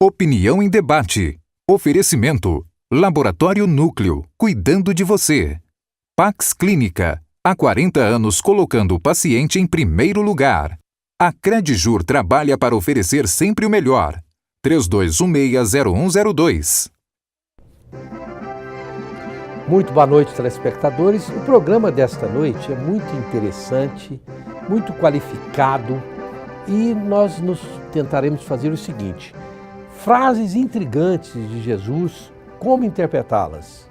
Opinião em debate. Oferecimento. Laboratório Núcleo, cuidando de você. Pax Clínica, há 40 anos colocando o paciente em primeiro lugar. A Credjur trabalha para oferecer sempre o melhor. 3216-0102. Muito boa noite, telespectadores. O programa desta noite é muito interessante, muito qualificado e nós tentaremos fazer o seguinte: frases intrigantes de Jesus, como interpretá-las?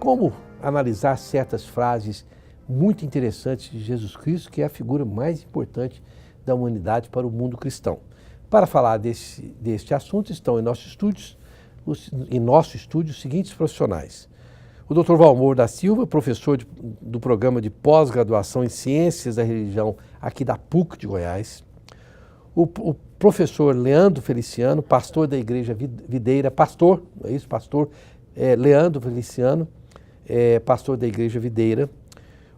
Como analisar certas frases muito interessantes de Jesus Cristo, que é a figura mais importante da humanidade para o mundo cristão. Para falar deste assunto estão em nosso estúdio os seguintes profissionais. O Dr. Valmor da Silva, professor do programa de pós-graduação em Ciências da Religião aqui da PUC de Goiás. O professor Leandro Feliciano, pastor da Igreja Videira, pastor Leandro Feliciano, pastor da Igreja Videira.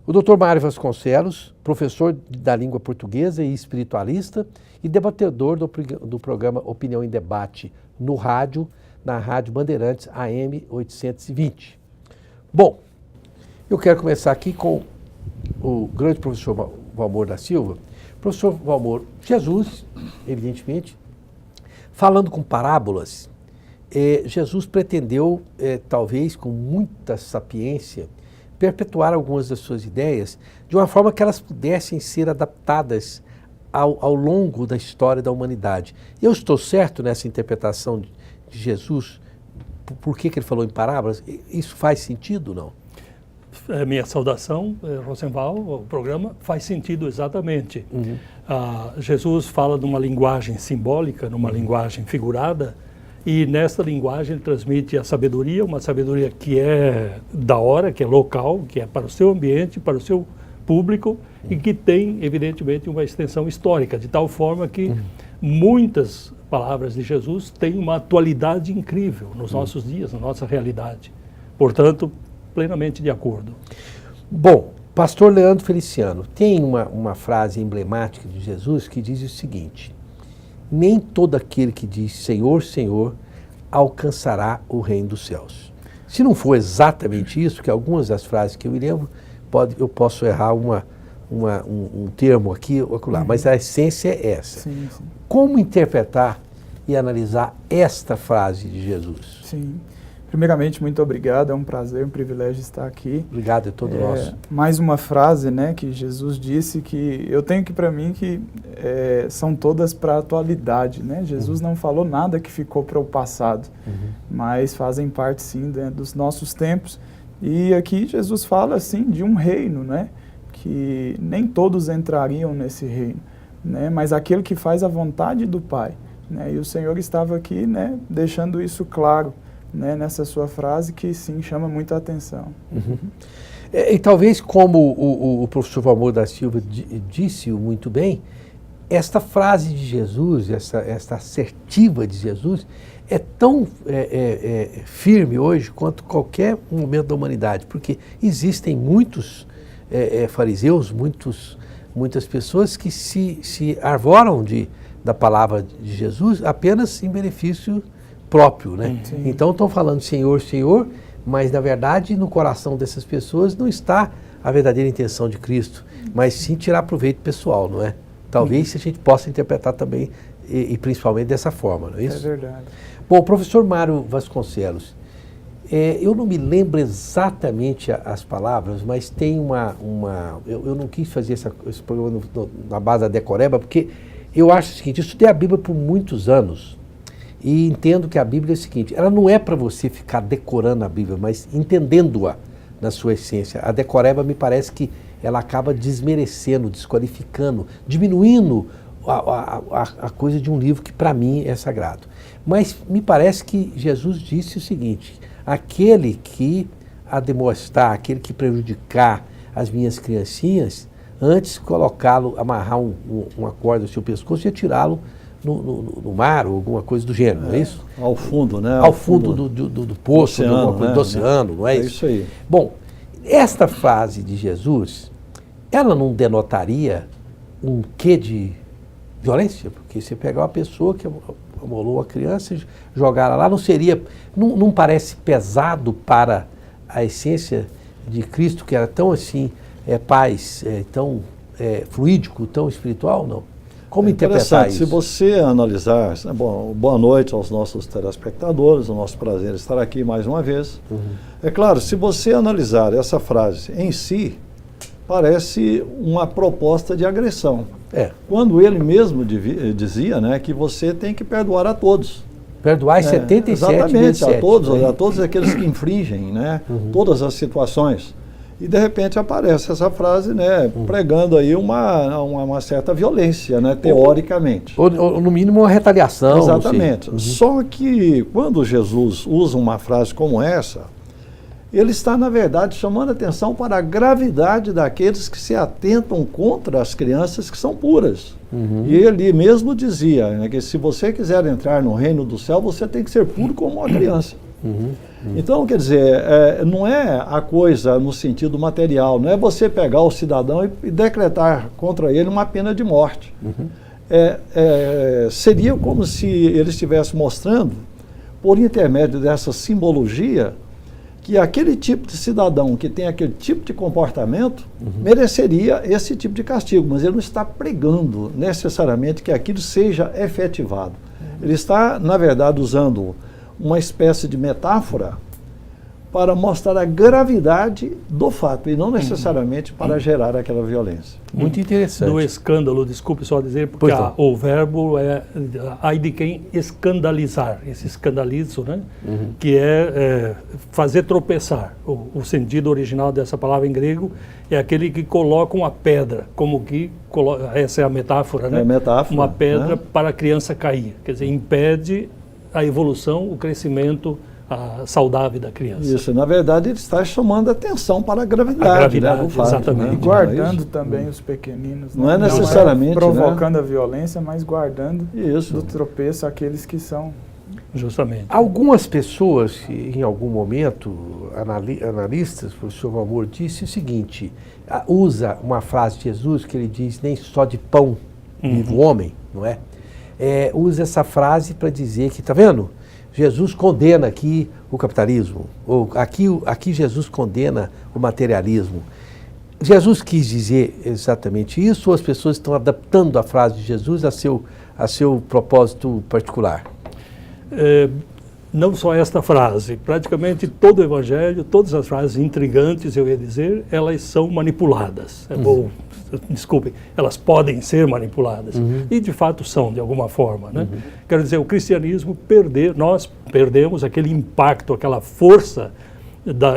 O Dr. Mário Vasconcelos, professor da língua portuguesa e espiritualista e debatedor do programa Opinião em Debate no rádio, na Rádio Bandeirantes AM 820. Bom, eu quero começar aqui com o grande professor Valmor da Silva. Professor Valmor, Jesus, evidentemente, falando com parábolas, Jesus pretendeu, talvez com muita sapiência, perpetuar algumas das suas ideias de uma forma que elas pudessem ser adaptadas ao longo da história da humanidade. Eu estou certo nessa interpretação de Jesus? Por que ele falou em parábolas? Isso faz sentido, não? Minha saudação, Rosenval, o programa faz sentido exatamente. Uhum. Jesus fala numa linguagem simbólica, numa linguagem figurada, e nessa linguagem ele transmite a sabedoria, uma sabedoria que é da hora, que é local, que é para o seu ambiente, para o seu público, e que tem, evidentemente, uma extensão histórica, de tal forma que muitas palavras de Jesus têm uma atualidade incrível nos nossos dias, na nossa realidade. Portanto, plenamente de acordo. Bom, pastor Leandro Feliciano, tem uma frase emblemática de Jesus que diz o seguinte: nem todo aquele que diz Senhor, Senhor, alcançará o reino dos céus. Se não for exatamente isso, que algumas das frases que eu me lembro, eu posso errar um termo aqui ou acolá, mas a essência é essa. Sim, sim. Como interpretar e analisar esta frase de Jesus? Sim. Primeiramente, muito obrigado, é um prazer, um privilégio estar aqui. Obrigado, é todo nosso. Mais uma frase, né, que Jesus disse que eu tenho que para mim que são todas para a atualidade, né? Jesus não falou nada que ficou para o passado, mas fazem parte sim dos nossos tempos. E aqui Jesus fala assim de um reino, né, que nem todos entrariam nesse reino, né, mas aquele que faz a vontade do Pai, né? E o Senhor estava aqui, né, deixando isso claro, né, nessa sua frase, que sim, chama muita atenção. E talvez, como o professor Valmor da Silva disse muito bem, esta frase de Jesus, esta assertiva de Jesus, é tão firme hoje quanto qualquer momento da humanidade, porque existem muitos fariseus, muitas pessoas que se arvoram da palavra de Jesus apenas em benefício próprio, né? Sim. Então estão falando Senhor, Senhor, mas na verdade no coração dessas pessoas não está a verdadeira intenção de Cristo, mas sim tirar proveito pessoal, não é? Talvez a gente possa interpretar também e principalmente dessa forma, não é isso? É verdade. Bom, professor Mário Vasconcelos, eu não me lembro exatamente as palavras, mas tem eu não quis fazer esse programa na base da decoreba, porque eu acho o seguinte: eu estudei a Bíblia por muitos anos e entendo que a Bíblia é o seguinte: ela não é para você ficar decorando a Bíblia, mas entendendo-a na sua essência. A decoreba me parece que ela acaba desmerecendo, desqualificando, diminuindo a coisa de um livro que para mim é sagrado. Mas me parece que Jesus disse o seguinte: aquele que admoestar, aquele que prejudicar as minhas criancinhas, antes colocá-lo, amarrar uma corda no seu pescoço e atirá-lo no mar ou alguma coisa do gênero, não é isso? Ao fundo, né? Ao fundo do poço, do oceano, não é isso? É isso aí. Bom, esta frase de Jesus, ela não denotaria um quê de violência? Porque você pegar uma pessoa que imolou a criança, jogaram lá, não parece pesado para a essência de Cristo, que era tão assim, paz, tão fluídico, tão espiritual, não? Como interpretar isso? Se você analisar, boa noite aos nossos telespectadores, é um nosso prazer estar aqui mais uma vez. É claro, se você analisar essa frase em si, parece uma proposta de agressão. Quando ele mesmo dizia, né, que você tem que perdoar a todos. Perdoar 77 exatamente, vezes 7. A todos aqueles que infringem, né, todas as situações. E de repente aparece essa frase, né, pregando aí uma certa violência, né, teoricamente. Ou no mínimo uma retaliação. Exatamente. Só que quando Jesus usa uma frase como essa, ele está, na verdade, chamando atenção para a gravidade daqueles que se atentam contra as crianças que são puras. E ele mesmo dizia, né, que se você quiser entrar no reino do céu, você tem que ser puro como uma criança. Então, quer dizer, não é a coisa no sentido material, não é você pegar o cidadão e decretar contra ele uma pena de morte. Seria como se ele estivesse mostrando, por intermédio dessa simbologia, que aquele tipo de cidadão que tem aquele tipo de comportamento mereceria esse tipo de castigo, mas ele não está pregando necessariamente que aquilo seja efetivado. Ele está, na verdade, usando uma espécie de metáfora para mostrar a gravidade do fato e não necessariamente para gerar aquela violência. Muito interessante. Do escândalo, desculpe só dizer, porque o verbo ai de quem escandalizar, esse escandalizo, né? Que é fazer tropeçar. O sentido original dessa palavra em grego é aquele que coloca uma pedra, como que, essa é a metáfora, né? Metáfora, uma pedra, né, para a criança cair, quer dizer, impede a evolução, o crescimento saudável da criança. Isso, na verdade ele está chamando atenção para a gravidade, né, do fato, exatamente. Né? E guardando também os pequeninos. Não é necessariamente, provocando a violência, mas guardando do tropeço aqueles que são... Justamente. Algumas pessoas, em algum momento, analistas, o professor Valmor disse o seguinte, usa uma frase de Jesus que ele diz, nem só de pão vive o homem, não é? Usa essa frase para dizer que, tá vendo? Jesus condena aqui o capitalismo, ou aqui Jesus condena o materialismo. Jesus quis dizer exatamente isso, ou as pessoas estão adaptando a frase de Jesus a seu propósito particular? Não só esta frase, praticamente todo o Evangelho, todas as frases intrigantes, eu ia dizer, elas são manipuladas. Desculpem, elas podem ser manipuladas. E de fato são, de alguma forma, né? Quero dizer, o cristianismo nós perdemos aquele impacto, aquela força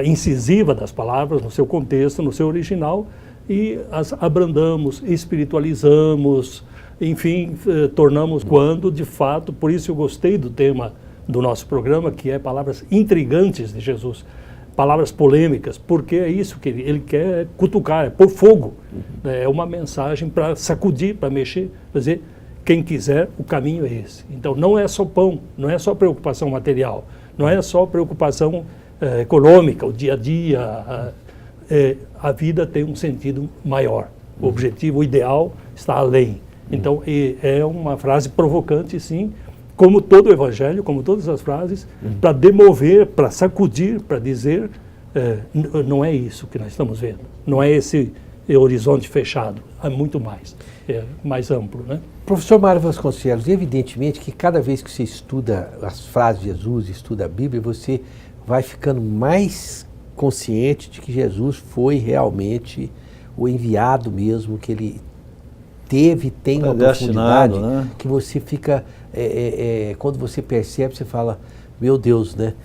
incisiva das palavras no seu contexto, no seu original, e as abrandamos, espiritualizamos, enfim, tornamos quando, de fato, por isso eu gostei do tema do nosso programa, que é palavras intrigantes de Jesus. Palavras polêmicas, porque é isso que ele quer cutucar, é pôr fogo. É uma mensagem para sacudir, para mexer, para dizer, quem quiser, o caminho é esse. Então não é só pão, não é só preocupação material, não é só preocupação econômica, o dia a dia. A vida tem um sentido maior. O objetivo, o ideal está além. Então é uma frase provocante, sim, como todo o Evangelho, como todas as frases, para demover, para sacudir, para dizer, não é isso que nós estamos vendo, não é esse horizonte fechado, é muito mais, é mais amplo, né? Professor Mário Vasconcelos, evidentemente que cada vez que você estuda as frases de Jesus, estuda a Bíblia, você vai ficando mais consciente de que Jesus foi realmente o enviado mesmo, que ele tem uma profundidade, né? Que você fica, quando você percebe, você fala, meu Deus, né?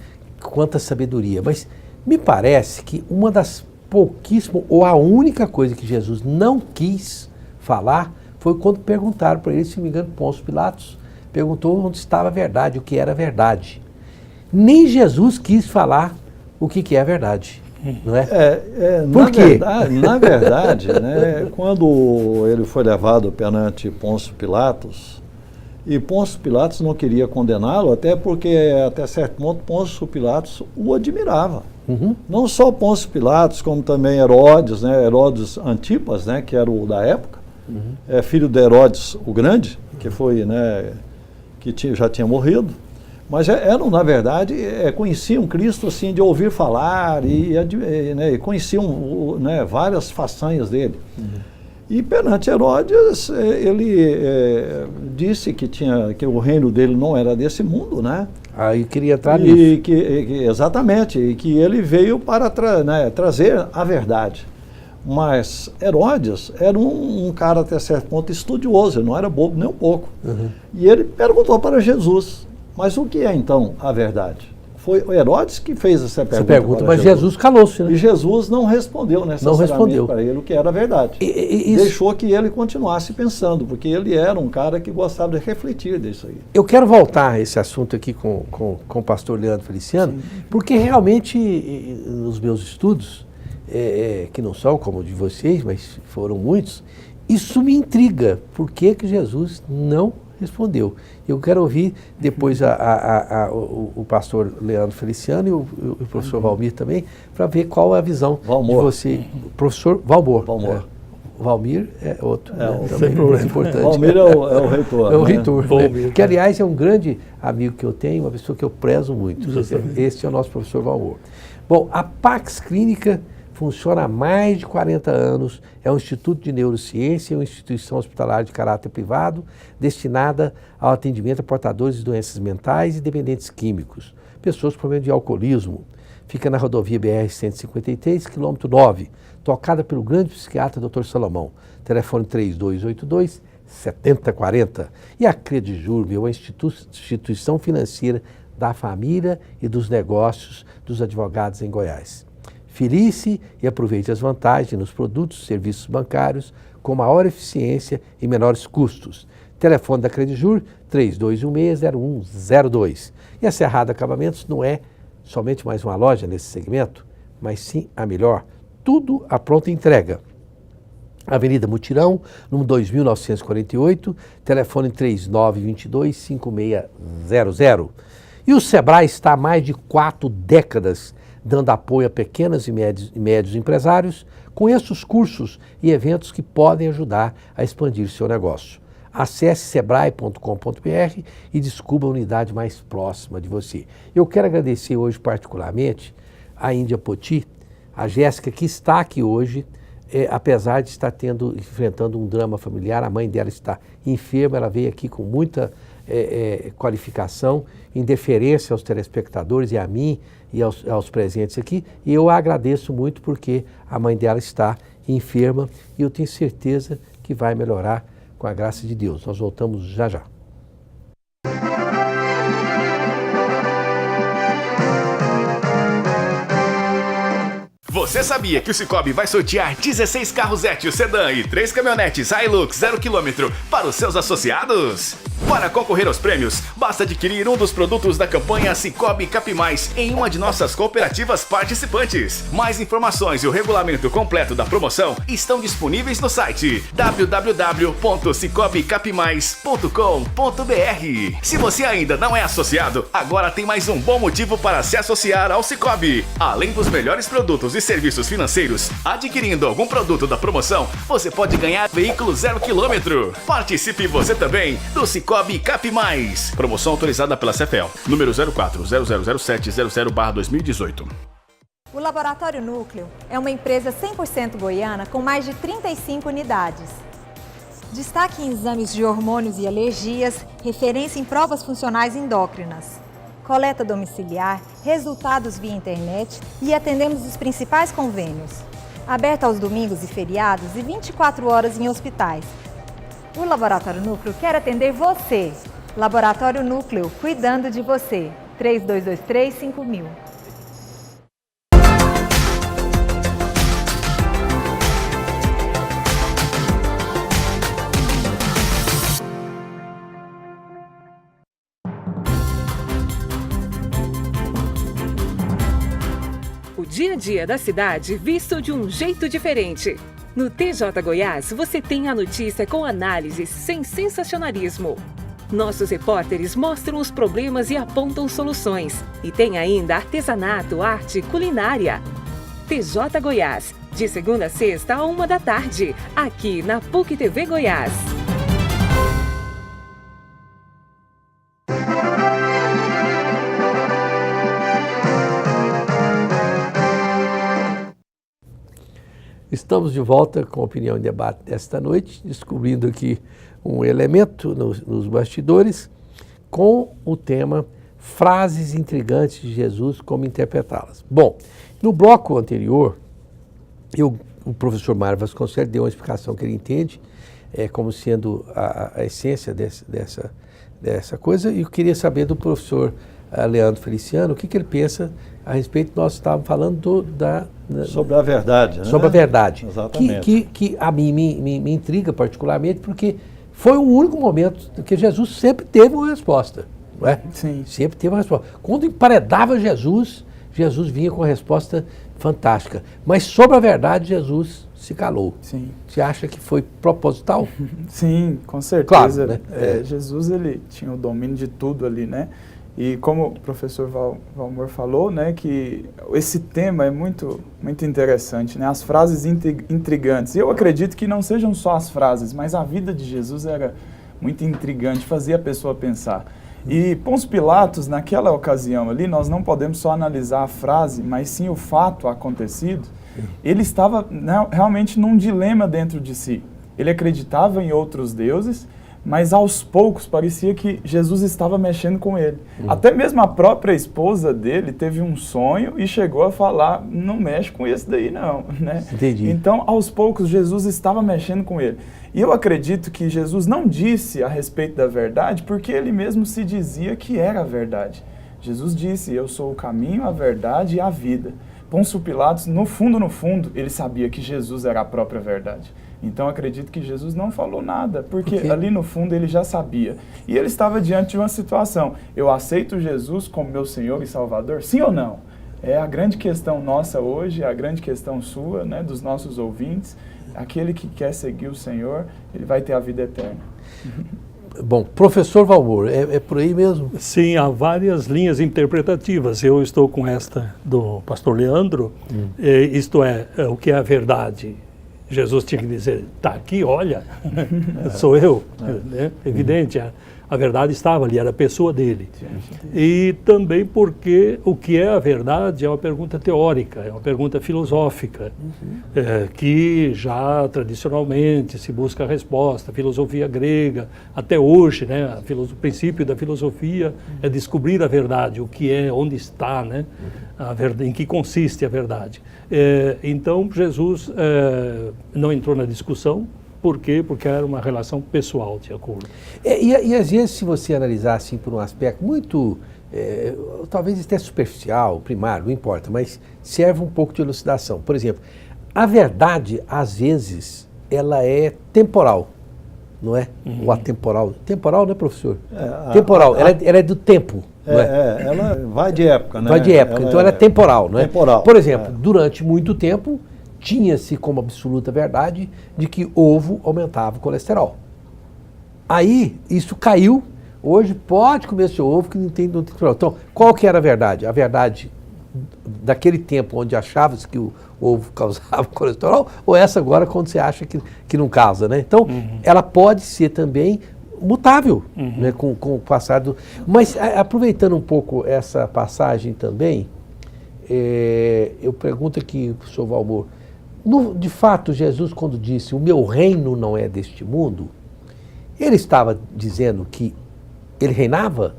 Quanta sabedoria. Mas me parece que uma das pouquíssimas, ou a única coisa que Jesus não quis falar, foi quando perguntaram para ele, se não me engano, Pôncio Pilatos perguntou onde estava a verdade, o que era a verdade. Nem Jesus quis falar o que é a verdade. Não é? Por quê? Na verdade, né, quando ele foi levado perante Pôncio Pilatos, e Pôncio Pilatos não queria condená-lo, até porque, até certo ponto, Pôncio Pilatos o admirava. Não só Pôncio Pilatos, como também Herodes, né, Herodes Antipas, né, que era o da época, filho de Herodes o Grande, que foi, né, que já tinha morrido, mas eram, na verdade, conheciam Cristo assim, de ouvir falar e conheciam várias façanhas dele. E perante Herodes, ele disse que o reino dele não era desse mundo, né? Aí queria entrar nisso. Exatamente, e que ele veio para trazer a verdade. Mas Herodes era um cara, até certo ponto, estudioso, ele não era bobo nem um pouco. E ele perguntou para Jesus, mas o que é então a verdade? Foi o Herodes que fez essa pergunta mas Jesus calou-se, né? E Jesus não respondeu necessariamente para ele o que era a verdade. Deixou que ele continuasse pensando, porque ele era um cara que gostava de refletir disso aí. Eu quero voltar a esse assunto aqui com o pastor Leandro Feliciano, porque realmente, nos meus estudos, que não são como o de vocês, mas foram muitos, isso me intriga. Por que Jesus não respondeu? Eu quero ouvir depois o pastor Leandro Feliciano e o professor Valmir também, para ver qual é a visão de você. Professor Valmor. Valmir é outro, também muito importante. Valmir é o reitor. É o reitor, que aliás é um grande amigo que eu tenho, uma pessoa que eu prezo muito. Esse é o nosso professor Valmor. Bom, a Pax Clínica funciona há mais de 40 anos, é um instituto de neurociência, uma instituição hospitalar de caráter privado, destinada ao atendimento a portadores de doenças mentais e dependentes químicos, pessoas com problema de alcoolismo. Fica na rodovia BR-153, quilômetro 9, tocada pelo grande psiquiatra Dr. Salomão. Telefone 3282-7040. E a Credijur, uma instituição financeira da família e dos negócios dos advogados em Goiás. Filie-se e aproveite as vantagens nos produtos e serviços bancários com maior eficiência e menores custos. Telefone da Credijur, 3216-0102. E a Cerrado Acabamentos não é somente mais uma loja nesse segmento, mas sim a melhor. Tudo à pronta entrega. Avenida Mutirão, número 2948, telefone 3922-5600. E o Sebrae está há mais de 4 décadas dando apoio a pequenos e médios empresários. Conheça os cursos e eventos que podem ajudar a expandir seu negócio. Acesse sebrae.com.br e descubra a unidade mais próxima de você. Eu quero agradecer hoje particularmente a Índia Poti, a Jéssica, que está aqui hoje, apesar de estar enfrentando um drama familiar. A mãe dela está enferma, ela veio aqui com muita qualificação, em deferência aos telespectadores e a mim e aos presentes aqui, e eu a agradeço muito porque a mãe dela está enferma e eu tenho certeza que vai melhorar com a graça de Deus. Nós voltamos já já. Você sabia que o Cicobi vai sortear 16 carros Etios sedã e 3 caminhonetes Hilux 0 km para os seus associados? Para concorrer aos prêmios, basta adquirir um dos produtos da campanha Cicobi Capimais em uma de nossas cooperativas participantes. Mais informações e o regulamento completo da promoção estão disponíveis no site www.cicobicapimais.com.br. Se você ainda não é associado, agora tem mais um bom motivo para se associar ao Cicobi. Além dos melhores produtos e serviços financeiros, adquirindo algum produto da promoção, você pode ganhar veículo 0 km. Participe você também do Cicobi Capimais. Promoção autorizada pela CEFEL, número 04-0000700/2018. O Laboratório Núcleo é uma empresa 100% goiana com mais de 35 unidades. Destaque em exames de hormônios e alergias, referência em provas funcionais endócrinas. Coleta domiciliar, resultados via internet e atendemos os principais convênios. Aberto aos domingos e feriados e 24 horas em hospitais. O Laboratório Núcleo quer atender você. Laboratório Núcleo, cuidando de você. 3223-5000. O dia a dia da cidade visto de um jeito diferente. No TJ Goiás, você tem a notícia com análises sem sensacionalismo. Nossos repórteres mostram os problemas e apontam soluções. E tem ainda artesanato, arte e culinária. TJ Goiás, de segunda a sexta à 13h, aqui na PUC TV Goiás. Estamos de volta com a Opinião em Debate desta noite, descobrindo aqui um elemento nos bastidores com o tema frases intrigantes de Jesus, como interpretá-las. Bom, no bloco anterior, o professor Mário Vasconcelos deu uma explicação que ele entende como sendo a essência dessa coisa, e eu queria saber do professor Leandro Feliciano o que ele pensa a respeito. Nós estávamos falando sobre a verdade, né? Sobre a verdade. Exatamente. Que a mim me intriga particularmente, porque foi o único momento que Jesus sempre teve uma resposta, não é? Sim. Sempre teve uma resposta. Quando emparedava Jesus vinha com uma resposta fantástica. Mas sobre a verdade, Jesus se calou. Sim. Você acha que foi proposital? Sim, com certeza. Claro, né? Jesus, ele tinha o domínio de tudo ali, né? E como o professor Valmor falou, né, que esse tema é muito interessante, né? As frases intrigantes. E eu acredito que não sejam só as frases, mas a vida de Jesus era muito intrigante, fazia a pessoa pensar. E Pôncio Pilatos, naquela ocasião ali, nós não podemos só analisar a frase, mas sim o fato acontecido. Ele estava realmente num dilema dentro de si. Ele acreditava em outros deuses, mas aos poucos parecia que Jesus estava mexendo com ele. Até mesmo a própria esposa dele teve um sonho e chegou a falar, não mexe com esse daí não, né? Entendi. Então, aos poucos, Jesus estava mexendo com ele. E eu acredito que Jesus não disse a respeito da verdade porque ele mesmo se dizia que era a verdade. Jesus disse, eu sou o caminho, a verdade e a vida. Pôncio Pilatos, no fundo, ele sabia que Jesus era a própria verdade. Então, acredito que Jesus não falou nada, porque ali no fundo ele já sabia. E ele estava diante de uma situação. Eu aceito Jesus como meu Senhor e Salvador? Sim ou não? É a grande questão nossa hoje, a grande questão sua, né, dos nossos ouvintes. Aquele que quer seguir o Senhor, ele vai ter a vida eterna. Bom, professor Valmor, é por aí mesmo? Sim, há várias linhas interpretativas. Eu estou com esta do pastor Leandro, isto é, o que é a verdade. Jesus tinha que dizer, está aqui, olha, sou eu. Né? Evidente, a verdade estava ali, era a pessoa dele. E também porque o que é a verdade é uma pergunta teórica, é uma pergunta filosófica, que já tradicionalmente se busca a resposta. A filosofia grega, até hoje, né, o princípio da filosofia é descobrir a verdade, o que é, onde está, né, a verdade, em que consiste a verdade. Então, Jesus não entrou na discussão. Por quê? Porque era uma relação pessoal, de acordo. E às vezes, se você analisar assim por um aspecto muito, talvez até superficial, primário, não importa, mas serve um pouco de elucidação. Por exemplo, a verdade, às vezes, ela é temporal, não é? Ou atemporal. Temporal, né, professor? Temporal, ela é do tempo. Ela vai de época, né? Vai de época, então ela é temporal, não é? Temporal. Por exemplo, durante muito tempo, tinha-se como absoluta verdade de que ovo aumentava o colesterol. Aí, isso caiu. Hoje pode comer seu ovo que não tem colesterol. Então, qual que era a verdade? A verdade daquele tempo onde achava-se que o ovo causava colesterol, ou essa agora quando você acha que não causa, né? Então, ela pode ser também mutável, né, com o passar do... Mas, aproveitando um pouco essa passagem também, eu pergunto aqui, professor Valmor, de fato, Jesus, quando disse, o meu reino não é deste mundo, ele estava dizendo que ele reinava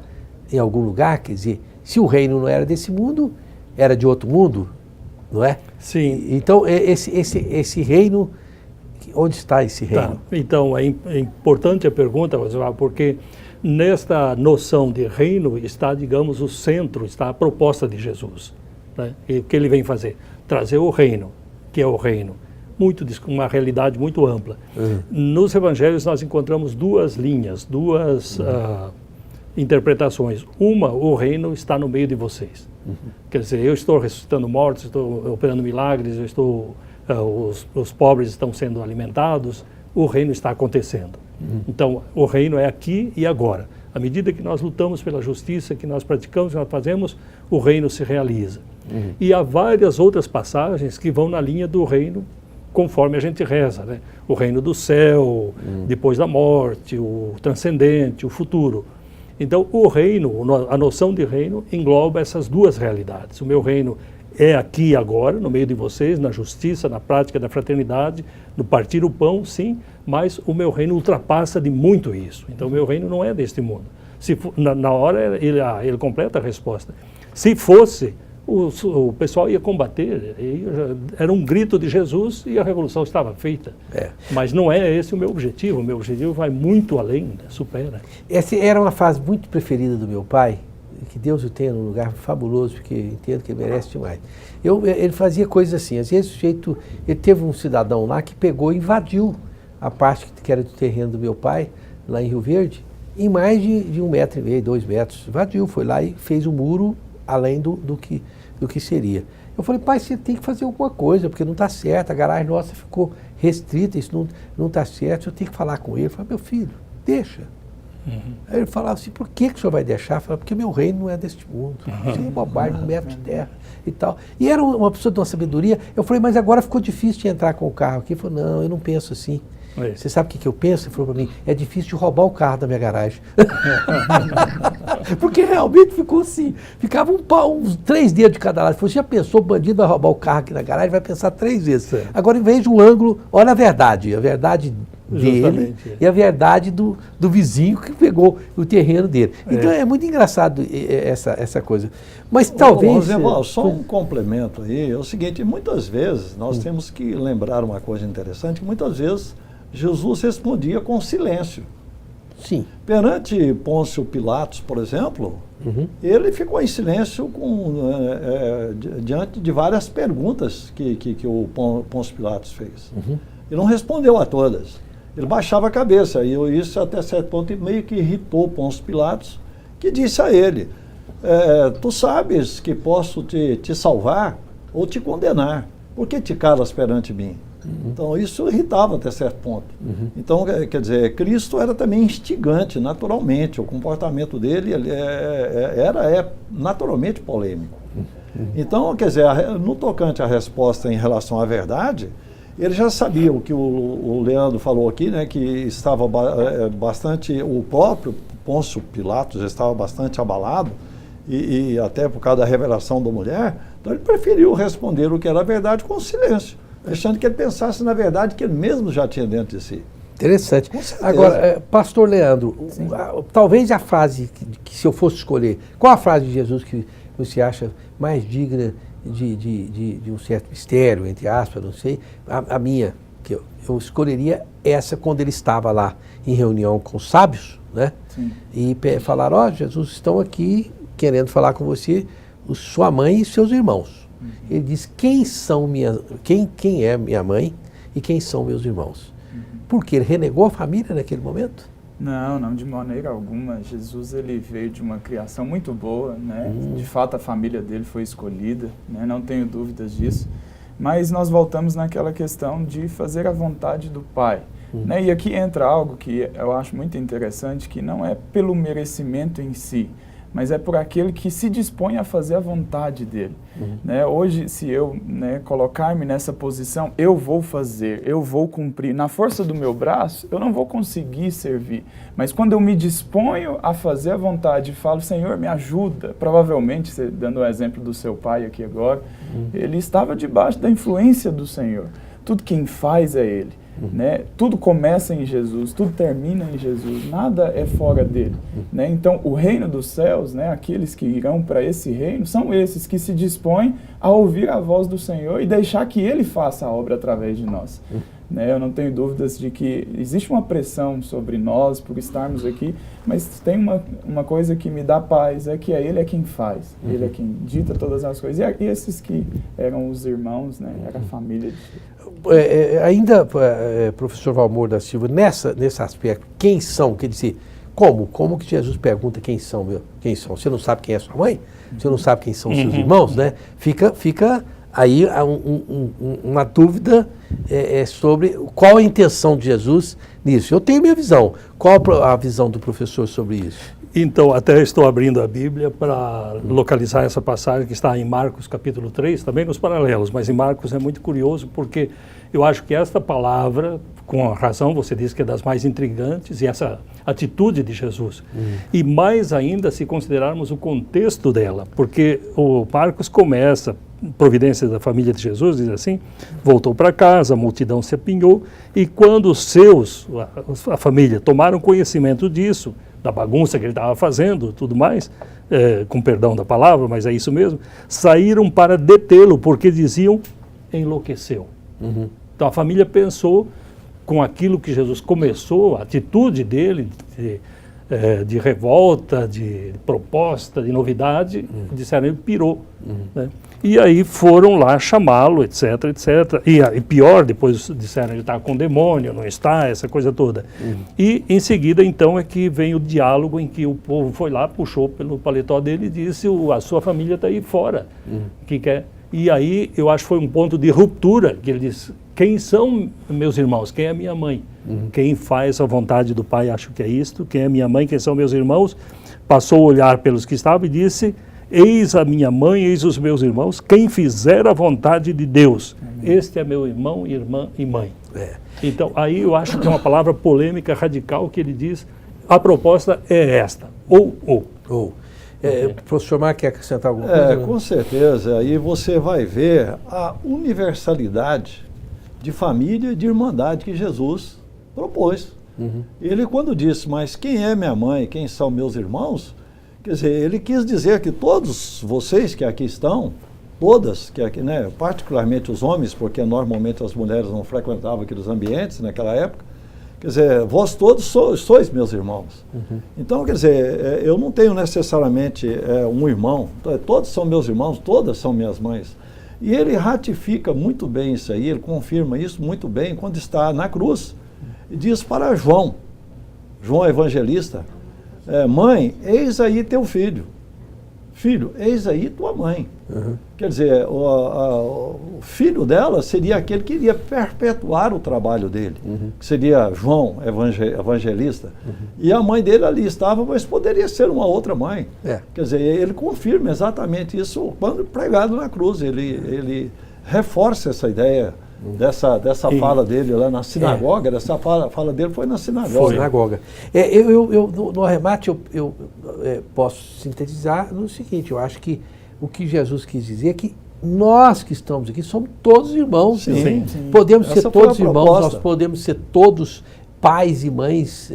em algum lugar, quer dizer, se o reino não era desse mundo, era de outro mundo, não é? Sim. Então, esse reino, onde está esse reino? Tá. Então, é importante a pergunta, porque nesta noção de reino está, digamos, o centro, está a proposta de Jesus. Né? E o que ele vem fazer? Trazer o reino, que é o reino, uma realidade muito ampla. Nos evangelhos nós encontramos duas linhas, duas interpretações. Uma, o reino está no meio de vocês. Quer dizer, eu estou ressuscitando mortos, estou operando milagres, os pobres estão sendo alimentados, o reino está acontecendo. Então, o reino é aqui e agora. À medida que nós lutamos pela justiça, que nós praticamos, que nós fazemos, o reino se realiza. E há várias outras passagens que vão na linha do reino conforme a gente reza, né? O reino do céu, depois da morte, o transcendente, o futuro. Então, o reino, a noção de reino engloba essas duas realidades. O meu reino é aqui e agora, no meio de vocês, na justiça, na prática da fraternidade, no partir o pão, sim, mas o meu reino ultrapassa de muito isso. Então, o meu reino não é deste mundo. Se for, na hora, ele completa a resposta. Se fosse, o pessoal ia combater, era um grito de Jesus e a revolução estava feita. Mas não é esse o meu objetivo. O meu objetivo vai muito além, né? Supera. Essa era uma fase muito preferida do meu pai, que Deus o tenha num lugar fabuloso, porque entendo que ele merece demais. Ele fazia coisas assim, às vezes o sujeito, ele teve um cidadão lá que pegou e invadiu a parte que era do terreno do meu pai, lá em Rio Verde, em mais de 1,5 metro, 2 metros. Invadiu, foi lá e fez um muro além do que seria. Eu falei, pai, você tem que fazer alguma coisa, porque não está certo, a garagem nossa ficou restrita, isso não está certo, eu tenho que falar com ele. Eu falei, meu filho, deixa. Aí ele falava assim, por que o senhor vai deixar? Eu falava, porque meu reino não é deste mundo. Isso é bobagem, 1 metro de terra e tal. E era uma pessoa de uma sabedoria. Eu falei, mas agora ficou difícil de entrar com o carro aqui. Ele falou, não, eu não penso assim. Você sabe o que eu penso? Ele falou para mim, é difícil de roubar o carro da minha garagem. Porque realmente ficou assim. Ficava uns 3 dedos de cada lado. Ele falou, já pensou, o bandido vai roubar o carro aqui na garagem, vai pensar 3 vezes. Certo. Agora, em vez de um ângulo, olha a verdade dele e a verdade do vizinho que pegou o terreno dele. Então é muito engraçado essa coisa. Mas talvez... Só um complemento aí, é o seguinte, muitas vezes nós temos que lembrar uma coisa interessante, que muitas vezes Jesus respondia com silêncio. Sim. Perante Pôncio Pilatos, por exemplo, ele ficou em silêncio diante de várias perguntas que o Pôncio Pilatos fez. Ele não respondeu a todas. Ele baixava a cabeça, e isso até certo ponto meio que irritou Pôncio Pilatos, que disse a ele, tu sabes que posso te salvar ou te condenar, por que te calas perante mim? Então isso irritava até certo ponto. Então, quer dizer, Cristo era também instigante, naturalmente, o comportamento dele era naturalmente polêmico. Então, quer dizer, no tocante à resposta em relação à verdade, ele já sabia o que o Leandro falou aqui, né, que estava bastante, o próprio Pôncio Pilatos já estava bastante abalado, e até por causa da revelação da mulher, então ele preferiu responder o que era verdade com silêncio, deixando que ele pensasse na verdade que ele mesmo já tinha dentro de si. Interessante. Agora, pastor Leandro, talvez a frase que se eu fosse escolher, qual a frase de Jesus que você acha mais digna de um certo mistério, entre aspas, não sei, a minha, que eu escolheria essa quando ele estava lá em reunião com os sábios, né? Sim. E falaram, Jesus, estão aqui querendo falar com você, sua mãe e seus irmãos. Ele diz, quem é minha mãe e quem são meus irmãos? Porque ele renegou a família naquele momento? Não, de maneira alguma. Jesus, ele veio de uma criação muito boa, né? De fato, a família dele foi escolhida, né? Não tenho dúvidas disso. Mas nós voltamos naquela questão de fazer a vontade do Pai. Né? E aqui entra algo que eu acho muito interessante, que não é pelo merecimento em si, mas é por aquele que se dispõe a fazer a vontade dele. Né? Hoje, se eu colocar-me nessa posição, eu vou fazer, eu vou cumprir. Na força do meu braço, eu não vou conseguir servir. Mas quando eu me disponho a fazer a vontade e falo, Senhor, me ajuda, provavelmente, você, dando o exemplo do seu pai aqui agora, ele estava debaixo da influência do Senhor. Tudo quem faz é Ele. Né? Tudo começa em Jesus, tudo termina em Jesus, nada é fora dele. Né? Então, o reino dos céus, né, aqueles que irão para esse reino, são esses que se dispõem a ouvir a voz do Senhor e deixar que Ele faça a obra através de nós. Né? Eu não tenho dúvidas de que existe uma pressão sobre nós por estarmos aqui, mas tem uma coisa que me dá paz, é que Ele é quem faz, Ele é quem dita todas as coisas. E esses que eram os irmãos, né, era a família de ainda, professor Valmor da Silva, nesse aspecto, quem são? Quer dizer, como que Jesus pergunta quem são? Você não sabe quem é sua mãe? Você não sabe quem são seus irmãos? Né? Fica aí uma dúvida sobre qual a intenção de Jesus nisso. Eu tenho minha visão. Qual a visão do professor sobre isso? Então, até estou abrindo a Bíblia para localizar essa passagem que está em Marcos capítulo 3, também nos paralelos, mas em Marcos é muito curioso porque eu acho que esta palavra, com a razão, você disse que é das mais intrigantes, e essa atitude de Jesus. E mais ainda se considerarmos o contexto dela, porque o Marcos começa, providência da família de Jesus, diz assim, voltou para casa, a multidão se apinhou, e quando a família tomaram conhecimento disso, da bagunça que ele estava fazendo, tudo mais, com perdão da palavra, mas é isso mesmo, saíram para detê-lo, porque diziam, enlouqueceu. Então a família pensou, com aquilo que Jesus começou, a atitude dele, de revolta, de proposta, de novidade, disseram, ele pirou. Né? E aí foram lá chamá-lo, etc, etc. E pior, depois disseram, ele está com demônio, não está, essa coisa toda. E em seguida, então, é que vem o diálogo em que o povo foi lá, puxou pelo paletó dele e disse, a sua família está aí fora. Que quer? E aí, eu acho que foi um ponto de ruptura, que ele disse, quem são meus irmãos? Quem é minha mãe? Quem faz a vontade do Pai, acho que é isto. Quem é minha mãe? Quem são meus irmãos? Passou a olhar pelos que estavam e disse, eis a minha mãe, eis os meus irmãos, quem fizer a vontade de Deus. Este é meu irmão, irmã e mãe. Então, aí eu acho que é uma palavra polêmica, radical, que ele diz, a proposta é esta, ou. Professor Mar, quer acrescentar alguma coisa? Com certeza. Aí você vai ver a universalidade de família e de irmandade que Jesus propôs. Ele, quando disse, mas quem é minha mãe, quem são meus irmãos, quer dizer, ele quis dizer que todos vocês que aqui estão, todas, que aqui, né, particularmente os homens, porque normalmente as mulheres não frequentavam aqueles ambientes naquela época, quer dizer, vós todos sois meus irmãos. Então, quer dizer, eu não tenho necessariamente um irmão, todos são meus irmãos, todas são minhas mães. E ele ratifica muito bem isso aí, ele confirma isso muito bem quando está na cruz. E diz para João evangelista, mãe, eis aí teu filho. Filho, eis aí tua mãe. Quer dizer, o filho dela seria aquele que iria perpetuar o trabalho dele, que seria João evangelista. E a mãe dele ali estava, mas poderia ser uma outra mãe. Quer dizer, ele confirma exatamente isso quando pregado na cruz. Ele reforça essa ideia dessa fala dele lá na sinagoga. Essa fala dele foi na sinagoga. No arremate, eu posso sintetizar no seguinte, eu acho que o que Jesus quis dizer é que nós que estamos aqui somos todos irmãos. Sim. Podemos ser todos irmãos, nós podemos ser todos pais e mães,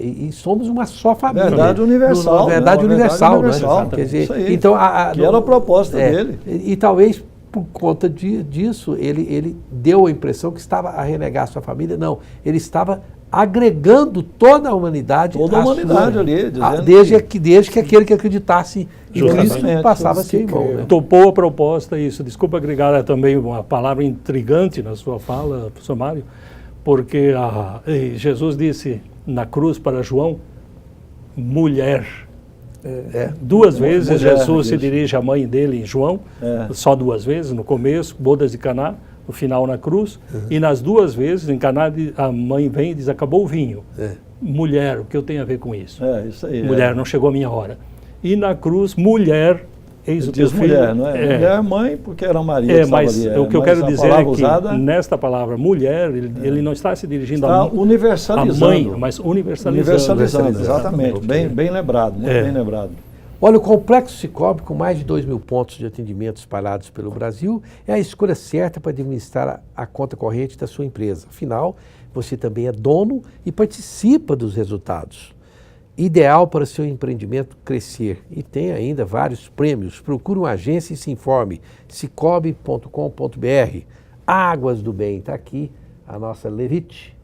e somos uma só família. Verdade universal. Verdade universal, né? Quer dizer, então, que era a proposta dele. E talvez por conta disso, ele deu a impressão que estava a renegar a sua família. Não, ele estava agregando toda a humanidade. Toda a humanidade ali. Desde que aquele que acreditasse em Cristo passava a ser irmão. Né? Topou a proposta, isso. Desculpa agregar também uma palavra intrigante na sua fala, professor Mário, porque Jesus disse na cruz para João, mulher. Duas vezes Jesus se dirige à mãe dele em João, só duas vezes, no começo, bodas de Caná, no final na cruz, e nas duas vezes, em Caná, a mãe vem e diz, acabou o vinho. Mulher, o que eu tenho a ver com isso? Isso aí. Mulher, não chegou a minha hora. E na cruz, mulher, eis o teu filho. Mulher, não é? Mulher, mãe, porque era Maria que estava ali. O que eu quero dizer é que nesta palavra mulher, ele não está se dirigindo à mãe, mas universalizando. Exatamente. Bem lembrado, muito bem lembrado. Olha, o Complexo Cicobi, com mais de 2.000 pontos de atendimento espalhados pelo Brasil, é a escolha certa para administrar a conta corrente da sua empresa. Afinal, você também é dono e participa dos resultados. Ideal para o seu empreendimento crescer. E tem ainda vários prêmios. Procure uma agência e se informe. cicobi.com.br. Águas do Bem, está aqui a nossa Levite,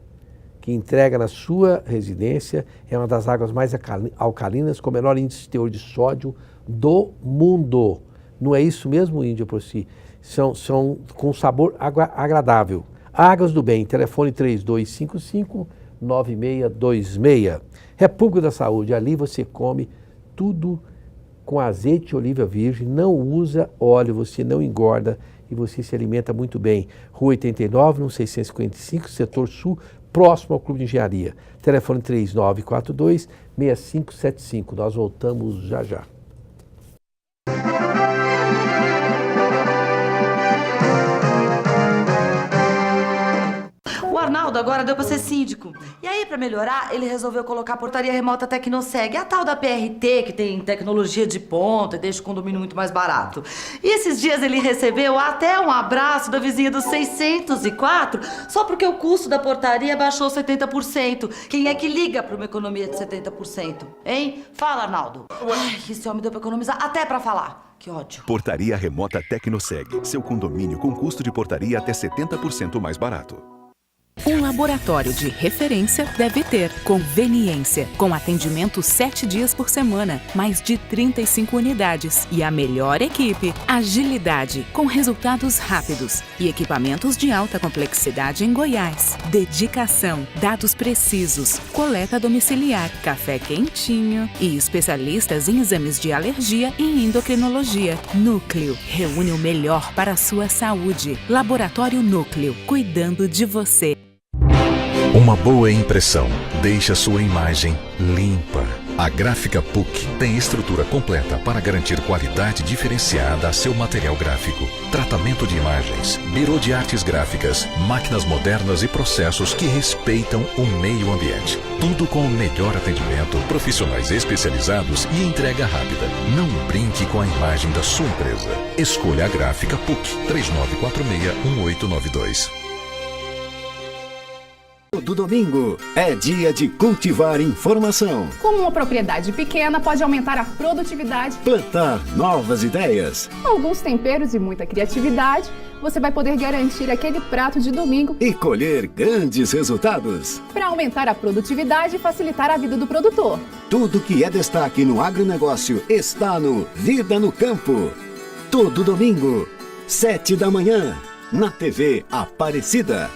que entrega na sua residência, é uma das águas mais alcalinas, com o menor índice de teor de sódio do mundo. Não é isso mesmo, Índia, por si? São com sabor agradável. Águas do Bem, telefone 3255-9626. República da Saúde, ali você come tudo com azeite de oliva virgem, não usa óleo, você não engorda e você se alimenta muito bem. Rua 89, no 655, setor sul, próximo ao Clube de Engenharia. Telefone 3942-6575. Nós voltamos já já. O Arnaldo agora deu pra ser síndico. E aí, pra melhorar, ele resolveu colocar a portaria remota Tecnoseg, a tal da PRT, que tem tecnologia de ponta e deixa o condomínio muito mais barato. E esses dias ele recebeu até um abraço da vizinha do 604, só porque o custo da portaria baixou 70%. Quem é que liga pra uma economia de 70%? Hein? Fala, Arnaldo. Ai, esse homem deu pra economizar até pra falar. Que ódio. Portaria remota Tecnoseg. Seu condomínio com custo de portaria até 70% mais barato. Um laboratório de referência deve ter conveniência, com atendimento 7 dias por semana, mais de 35 unidades e a melhor equipe, agilidade, com resultados rápidos e equipamentos de alta complexidade em Goiás. Dedicação, dados precisos, coleta domiciliar, café quentinho e especialistas em exames de alergia e endocrinologia. Núcleo reúne o melhor para a sua saúde. Laboratório Núcleo, cuidando de você. Uma boa impressão deixa sua imagem limpa. A Gráfica PUC tem estrutura completa para garantir qualidade diferenciada a seu material gráfico. Tratamento de imagens, birô de artes gráficas, máquinas modernas e processos que respeitam o meio ambiente. Tudo com o melhor atendimento, profissionais especializados e entrega rápida. Não brinque com a imagem da sua empresa. Escolha a Gráfica PUC 3946-1892. Do domingo é dia de cultivar informação. Como uma propriedade pequena pode aumentar a produtividade, Plantar novas ideias com alguns temperos e muita criatividade, você vai poder garantir aquele prato de domingo e colher grandes resultados. para aumentar a produtividade e facilitar a vida do produtor. Tudo que é destaque no agronegócio está no Vida no Campo. Todo domingo, 7 da manhã, na TV Aparecida.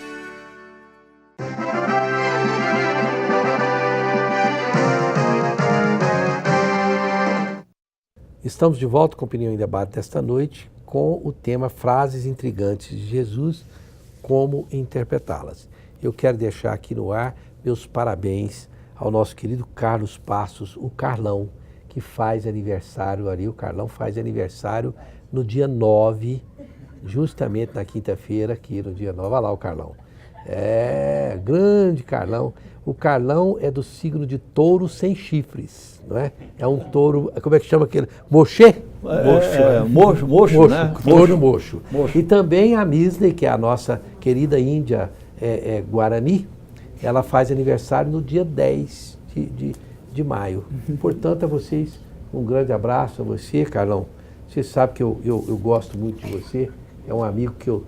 Estamos de volta com Opinião em Debate desta noite com o tema Frases Intrigantes de Jesus, como interpretá-las. Eu quero deixar aqui no ar meus parabéns ao nosso querido Carlos Passos, o Carlão, que faz aniversário ali. O Carlão faz aniversário no dia 9, justamente na quinta-feira, aqui no dia 9. Olha lá o Carlão. É, grande Carlão. O Carlão é do signo de touro sem chifres, não é? É um touro, como é que chama aquele? Mochê? Mocho, né? Touro mocho. E também a Misley, que é a nossa querida Índia Guarani, ela faz aniversário no dia 10 de maio. Portanto, a vocês, um grande abraço a você, Carlão. Você sabe que eu gosto muito de você, é um amigo que eu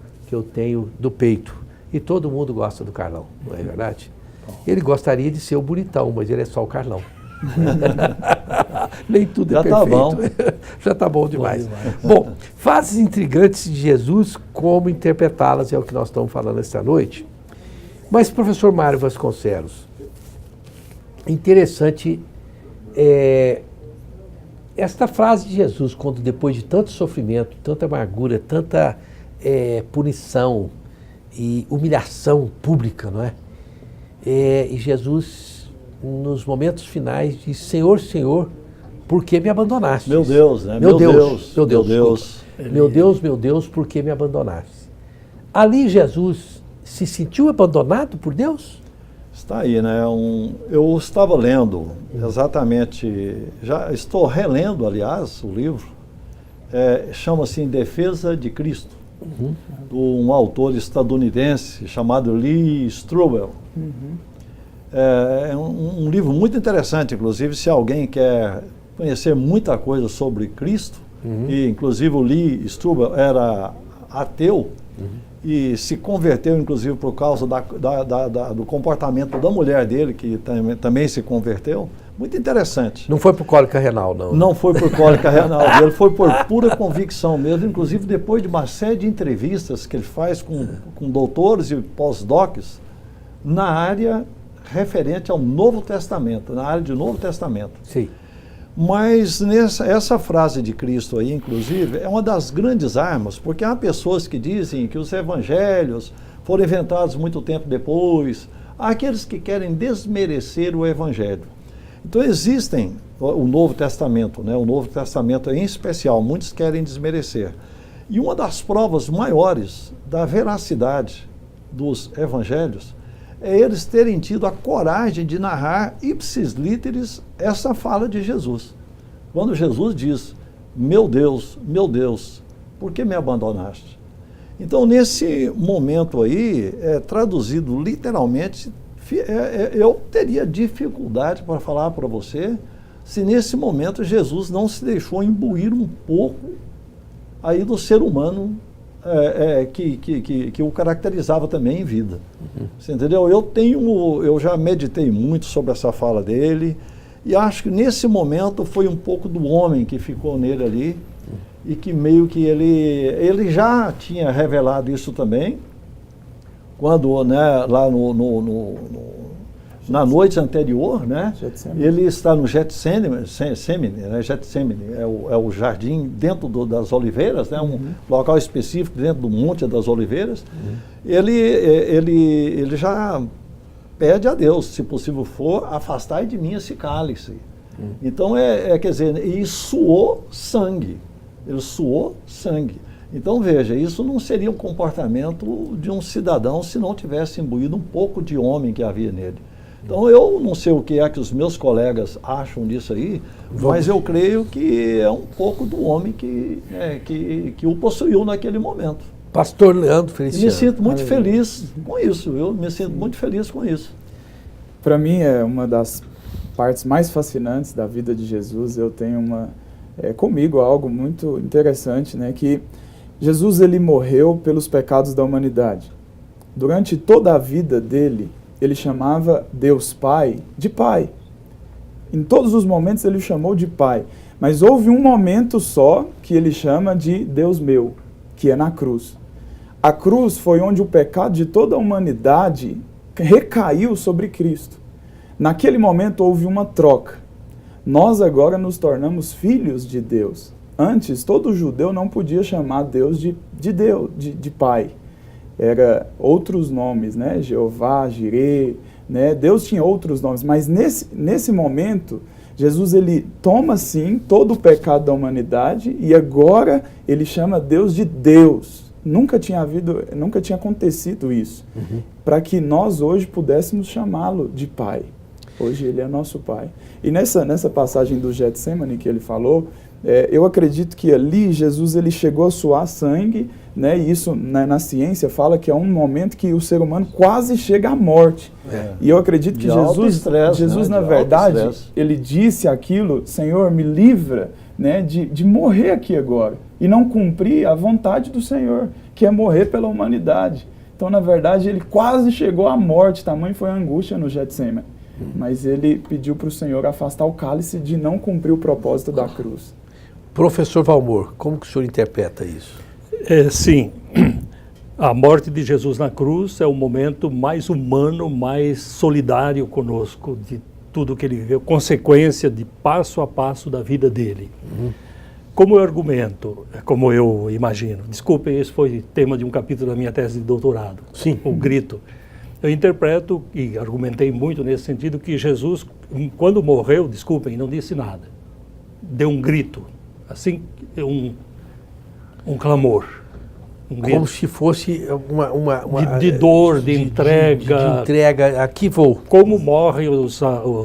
tenho do peito. E todo mundo gosta do Carlão, não é verdade? Ele gostaria de ser o bonitão, mas ele é só o Carlão. Nem tudo é perfeito. Tá bom. Já está bom demais. Bom, frases intrigantes de Jesus, como interpretá-las, é o que nós estamos falando esta noite. Mas, professor Mário Vasconcelos, interessante esta frase de Jesus, quando depois de tanto sofrimento, tanta amargura, tanta punição e humilhação pública, não é? E Jesus, nos momentos finais, diz: Senhor, Senhor, por que me abandonaste? Meu Deus, né? Meu Deus, por que me abandonaste? Ali Jesus se sentiu abandonado por Deus? Está aí, né? Eu estava lendo exatamente, já estou relendo, aliás, o livro, chama-se Em Defesa de Cristo, de um autor estadunidense chamado Lee Strobel. É um livro muito interessante, inclusive, se alguém quer conhecer muita coisa sobre Cristo, e inclusive o Lee Strobel era ateu, e se converteu, inclusive, por causa do comportamento da mulher dele, que também se converteu. Muito interessante. Não foi por cólica renal, não? Não foi por cólica renal, ele foi por pura convicção mesmo, inclusive depois de uma série de entrevistas que ele faz com doutores e pós-docs na área referente ao Novo Testamento, na área de Novo Testamento. Sim. Mas essa frase de Cristo aí, inclusive, é uma das grandes armas, porque há pessoas que dizem que os evangelhos foram inventados muito tempo depois, há aqueles que querem desmerecer o Evangelho. Então existem o Novo Testamento, né? O Novo Testamento em especial, muitos querem desmerecer. E uma das provas maiores da veracidade dos evangelhos é eles terem tido a coragem de narrar ipsis literis essa fala de Jesus. Quando Jesus diz, meu Deus, por que me abandonaste? Então, nesse momento aí, traduzido literalmente, eu teria dificuldade para falar para você se nesse momento Jesus não se deixou imbuir um pouco aí do ser humano que o caracterizava também em vida. Você entendeu? Eu já meditei muito sobre essa fala dele e acho que nesse momento foi um pouco do homem que ficou nele ali e que meio que ele já tinha revelado isso também quando, né, lá na noite anterior, né, ele está no Getsemane, né, Getsemane é o jardim dentro das oliveiras, né, um local específico dentro do Monte das Oliveiras. Ele já pede a Deus, se possível for, afastai de mim esse cálice. Então, quer dizer, e suou sangue. Ele suou sangue. Então, veja, isso não seria um comportamento de um cidadão se não tivesse imbuído um pouco de homem que havia nele. Então, eu não sei o que é que os meus colegas acham disso aí, mas eu creio que é um pouco do homem que o possuiu naquele momento. Pastor Leandro Feliciano. E me sinto muito feliz com isso, eu me sinto muito feliz com isso. Para mim, é uma das partes mais fascinantes da vida de Jesus. Eu tenho comigo algo muito interessante, né, que Jesus ele morreu pelos pecados da humanidade. Durante toda a vida dele, ele chamava Deus Pai de Pai. Em todos os momentos ele chamou de Pai. Mas houve um momento só que ele chama de Deus meu, que é na cruz. A cruz foi onde o pecado de toda a humanidade recaiu sobre Cristo. Naquele momento houve uma troca. Nós agora nos tornamos filhos de Deus. Antes, todo judeu não podia chamar Deus de Deus, de Pai. Era outros nomes, né? Jeová, Jirê, né? Deus tinha outros nomes, mas nesse momento, Jesus ele toma sim todo o pecado da humanidade e agora ele chama Deus de Deus. Nunca tinha acontecido isso, para que nós hoje pudéssemos chamá-lo de Pai. Hoje ele é nosso Pai. E nessa passagem do Getsemane que ele falou, eu acredito que ali Jesus ele chegou a suar sangue, né? E isso na ciência fala que é um momento que o ser humano quase chega à morte. E eu acredito que Jesus na verdade, ele disse aquilo, Senhor, me livra, né, de morrer aqui agora e não cumprir a vontade do Senhor, que é morrer pela humanidade. Então, na verdade, ele quase chegou à morte, tamanho foi a angústia no Getsemane. Mas ele pediu para o Senhor afastar o cálice de não cumprir o propósito da cruz. Professor Valmor, como que o senhor interpreta isso? Sim, a morte de Jesus na cruz é o momento mais humano, mais solidário conosco, de tudo que ele viveu, consequência de passo a passo da vida dele. Como eu argumento, como eu imagino, desculpem, esse foi tema de um capítulo da minha tese de doutorado, o grito. Eu interpreto e argumentei muito nesse sentido que Jesus, quando morreu, desculpem, não disse nada. Deu um grito, assim, um clamor. Como se fosse de dor, de entrega. De entrega, aqui vou. Como morrem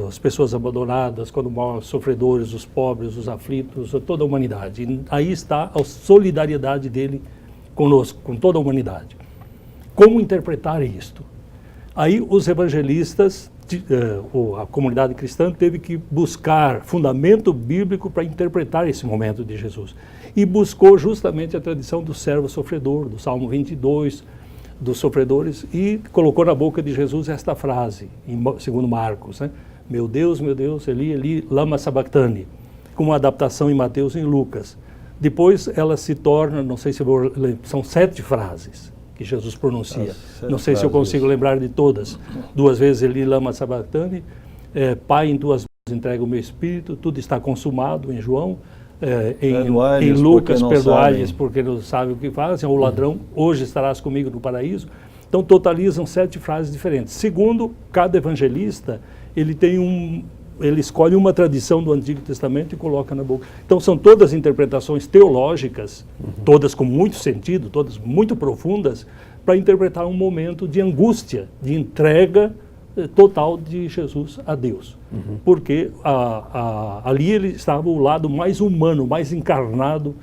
as pessoas abandonadas, quando morrem os sofredores, os pobres, os aflitos, toda a humanidade. E aí está a solidariedade dele conosco, com toda a humanidade. Como interpretar isto? Aí os evangelistas, a comunidade cristã teve que buscar fundamento bíblico para interpretar esse momento de Jesus. E buscou justamente a tradição do servo sofredor, do Salmo 22, dos sofredores, e colocou na boca de Jesus esta frase, segundo Marcos, né? Meu Deus, Eli, Eli, lama sabachthani, com uma adaptação em Mateus e em Lucas. Depois ela se torna, não sei se são 7 frases que Jesus pronuncia. Não sei se eu consigo lembrar de todas. 2 vezes Eli, lama sabachthani, Pai, em tuas mãos entrega o meu espírito, tudo está consumado, em João. Em Lucas, perdoai-lhes porque não sabem o que fazem, o ladrão, hoje estarás comigo no paraíso. Então totalizam 7 frases diferentes. Segundo, cada evangelista, ele escolhe uma tradição do Antigo Testamento e coloca na boca. Então são todas interpretações teológicas, todas com muito sentido, todas muito profundas, para interpretar um momento de angústia, de entrega total de Jesus a Deus. Porque ali ele estava o lado mais humano, mais encarnado,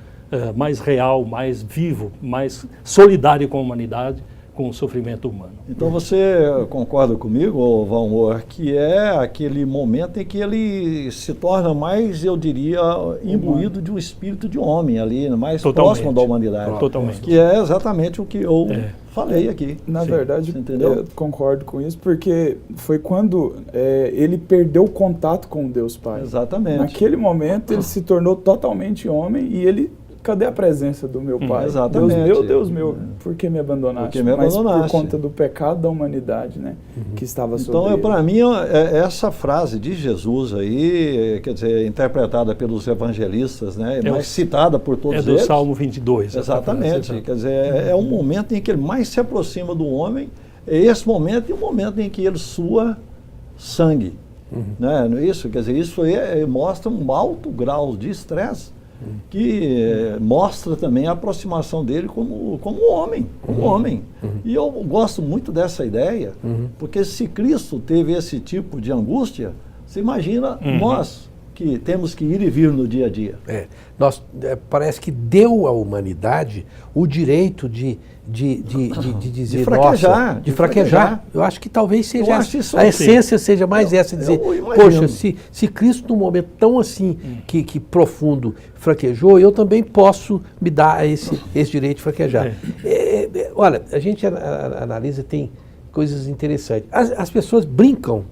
mais real, mais vivo, mais solidário com a humanidade, com o sofrimento humano. Então você concorda comigo, Valmor, que é aquele momento em que ele se torna mais, eu diria, imbuído de um espírito de homem ali, mais próximo da humanidade. Totalmente. Que é exatamente o que eu falei aqui. Na verdade, eu concordo com isso, porque foi quando ele perdeu o contato com Deus Pai. Exatamente. Naquele momento ele se tornou totalmente homem e ele... Cadê a presença do meu Pai? Exatamente. Deus meu, por que me abandonaste? Porque me abandonaste. Mas por conta do pecado da humanidade, né? Que estava sobre Então, ele. para mim, essa frase de Jesus aí, quer dizer, interpretada pelos evangelistas, né? Mas citada por todos eles. É do Salmo 22. Exatamente. Quer dizer, é um momento em que ele mais se aproxima do homem, é esse momento e o momento em que ele sua sangue. Né? Isso, quer dizer, isso mostra um alto grau de estresse, que mostra também a aproximação dele como homem, E eu gosto muito dessa ideia, porque se Cristo teve esse tipo de angústia, você imagina nós que temos que ir e vir no dia a dia. Parece que deu à humanidade o direito de dizer, fraquejar, de fraquejar. Eu acho que talvez seja a essência seja mais essa, dizer, poxa, se Cristo num momento tão assim, que profundo, fraquejou, eu também posso me dar esse direito de fraquejar. Olha, a gente analisa, tem coisas interessantes. As pessoas brincam,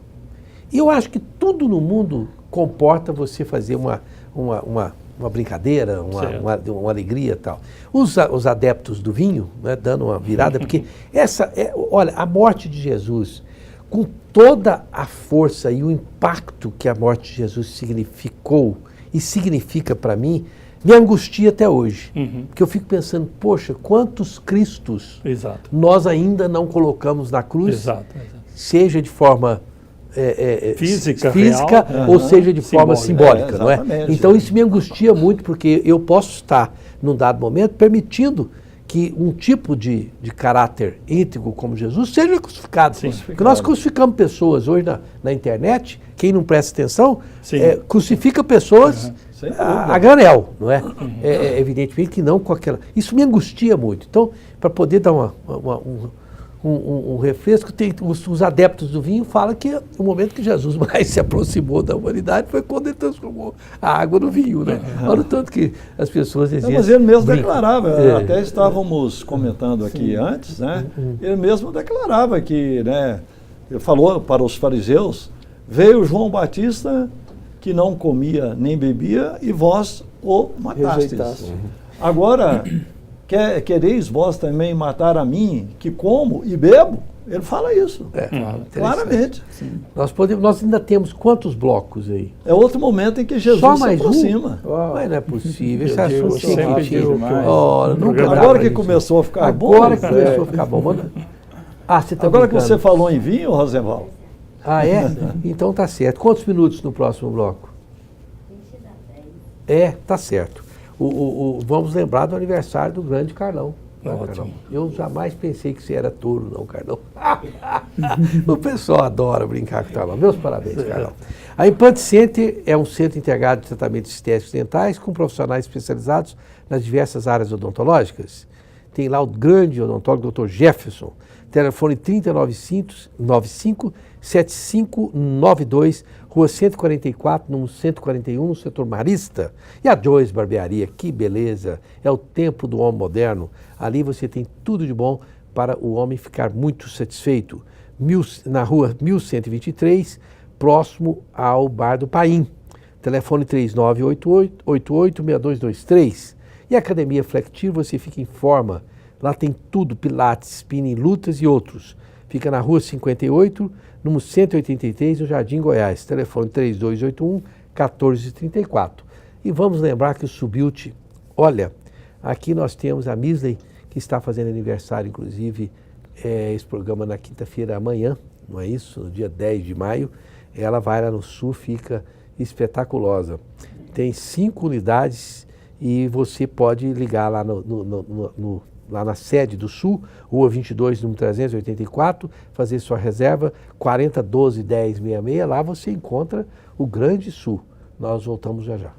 e eu acho que tudo no mundo comporta você fazer uma brincadeira, uma alegria e tal. Os adeptos do vinho, né, dando uma virada, porque olha, a morte de Jesus, com toda a força e o impacto que a morte de Jesus significou e significa para mim, me angustia até hoje. Porque eu fico pensando, poxa, quantos Cristos nós ainda não colocamos na cruz, seja de forma física real, ou seja de forma simbólica, não é? Então isso me angustia muito, porque eu posso estar, num dado momento, permitindo que um tipo de caráter íntegro como Jesus seja crucificado. Porque nós crucificamos pessoas hoje na internet, quem não presta atenção, crucifica pessoas a granel, não é? Evidentemente que não com aquela... Isso me angustia muito. Então, para poder dar um refresco, os adeptos do vinho falam que o momento que Jesus mais se aproximou da humanidade foi quando ele transformou a água no vinho, né? Olha o tanto que as pessoas diziam. Mas ele mesmo declarava, até estávamos comentando aqui antes, né? Ele mesmo declarava que, né? Ele falou para os fariseus, veio João Batista que não comia nem bebia e vós o matastes. Agora... Quereis vós também matar a mim, que como e bebo? Ele fala isso, claramente. Nós ainda temos quantos blocos aí? É outro momento em que Jesus se aproxima. Mas não é possível, esse assunto científico. Agora que começou a ficar bom. Agora que começou a ficar bom. Você tá agora que você falou em vinho, Rosenval. Então tá certo. Quantos minutos no próximo bloco? Tá certo. Vamos lembrar do aniversário do grande Carlão. Carlão. Eu jamais pensei que você era touro, não, Carlão. O pessoal adora brincar com o Carlão. Meus parabéns, Carlão. A Implant Center é um centro integrado de tratamentos estéticos dentais com profissionais especializados nas diversas áreas odontológicas. Tem lá o grande odontólogo, Dr. Jefferson. Telefone 3095-7592, Rua 144, número 141, no setor Marista. E a Joyce Barbearia, que beleza, é o tempo do homem moderno. Ali você tem tudo de bom para o homem ficar muito satisfeito. Na rua 1123, próximo ao Bar do Paim. Telefone 3988-6223. E a Academia Flectir, você fica em forma. Lá tem tudo, pilates, spinning, lutas e outros. Fica na rua 58, número 183, no Jardim Goiás. Telefone 3281-1434. E vamos lembrar que o Subilt, olha, aqui nós temos a Misley, que está fazendo aniversário, inclusive, esse programa na quinta-feira amanhã, não é isso? No dia 10 de maio, ela vai lá no Sul, fica espetaculosa. Tem 5 unidades e você pode ligar lá lá na sede do Sul, Rua 22, número 384, fazer sua reserva, 4012-1066, lá você encontra o Grande Sul. Nós voltamos já já.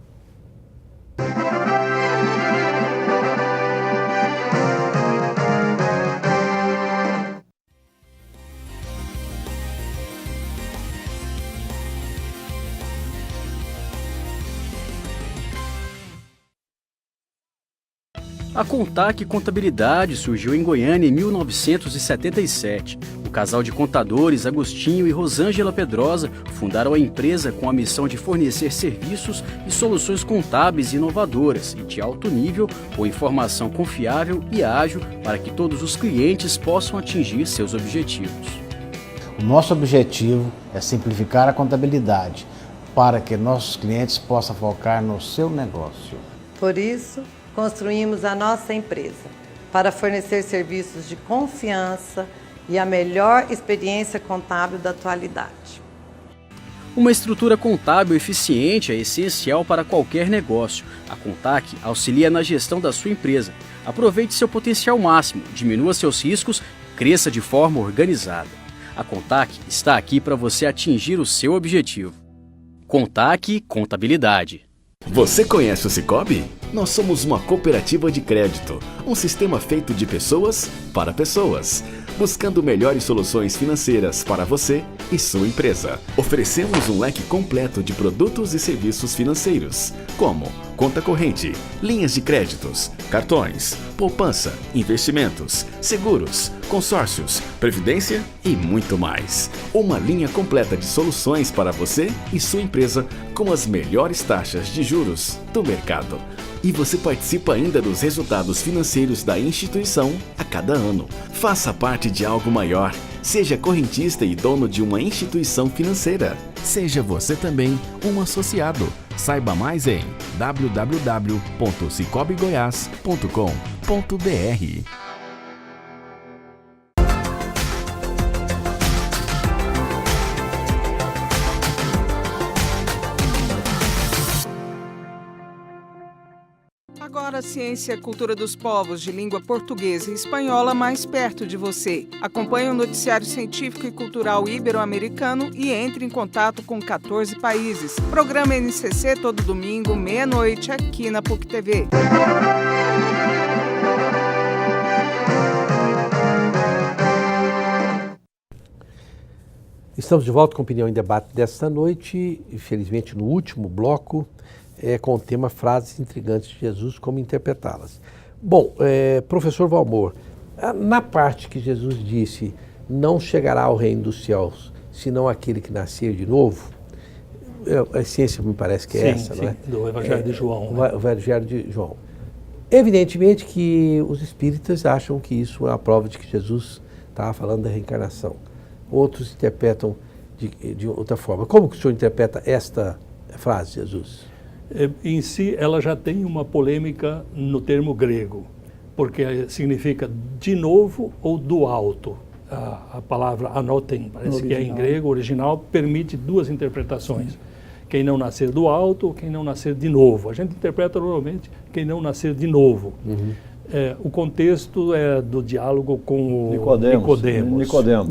A Contac Contabilidade surgiu em Goiânia em 1977. O casal de contadores Agostinho e Rosângela Pedrosa fundaram a empresa com a missão de fornecer serviços e soluções contábeis inovadoras e de alto nível, com informação confiável e ágil para que todos os clientes possam atingir seus objetivos. O nosso objetivo é simplificar a contabilidade para que nossos clientes possam focar no seu negócio. Por isso, construímos a nossa empresa para fornecer serviços de confiança e a melhor experiência contábil da atualidade. Uma estrutura contábil eficiente é essencial para qualquer negócio. A Contac auxilia na gestão da sua empresa. Aproveite seu potencial máximo, diminua seus riscos, cresça de forma organizada. A Contac está aqui para você atingir o seu objetivo. Contac Contabilidade. Você conhece o Sicoob? Nós somos uma cooperativa de crédito, um sistema feito de pessoas para pessoas, buscando melhores soluções financeiras para você e sua empresa. Oferecemos um leque completo de produtos e serviços financeiros, como conta corrente, linhas de créditos, cartões, poupança, investimentos, seguros, consórcios, previdência e muito mais. Uma linha completa de soluções para você e sua empresa com as melhores taxas de juros do mercado. E você participa ainda dos resultados financeiros da instituição a cada ano. Faça parte de algo maior. Seja correntista e dono de uma instituição financeira. Seja você também um associado. Saiba mais em www.sicobgoias.com.br. Agora a ciência e a cultura dos povos de língua portuguesa e espanhola mais perto de você. Acompanhe o noticiário científico e cultural ibero-americano e entre em contato com 14 países. Programa NCC todo domingo, meia-noite, aqui na PUC TV. Estamos de volta com a Opinião em Debate desta noite, infelizmente no último bloco, com o tema Frases Intrigantes de Jesus, como interpretá-las. Bom, professor Valmor, na parte que Jesus disse, não chegará ao reino dos céus, senão aquele que nascer de novo, a essência me parece que é essa, não é? Do Evangelho de João. O Evangelho de João. Evidentemente que os espíritas acham que isso é a prova de que Jesus estava falando da reencarnação. Outros interpretam de outra forma. Como que o senhor interpreta esta frase, Jesus? Em si, ela já tem uma polêmica no termo grego, porque significa de novo ou do alto. A palavra anoten, parece que é em grego, original, permite duas interpretações. Sim. Quem não nascer do alto ou quem não nascer de novo. A gente interpreta normalmente quem não nascer de novo. Uhum. O contexto é do diálogo com o Nicodemos.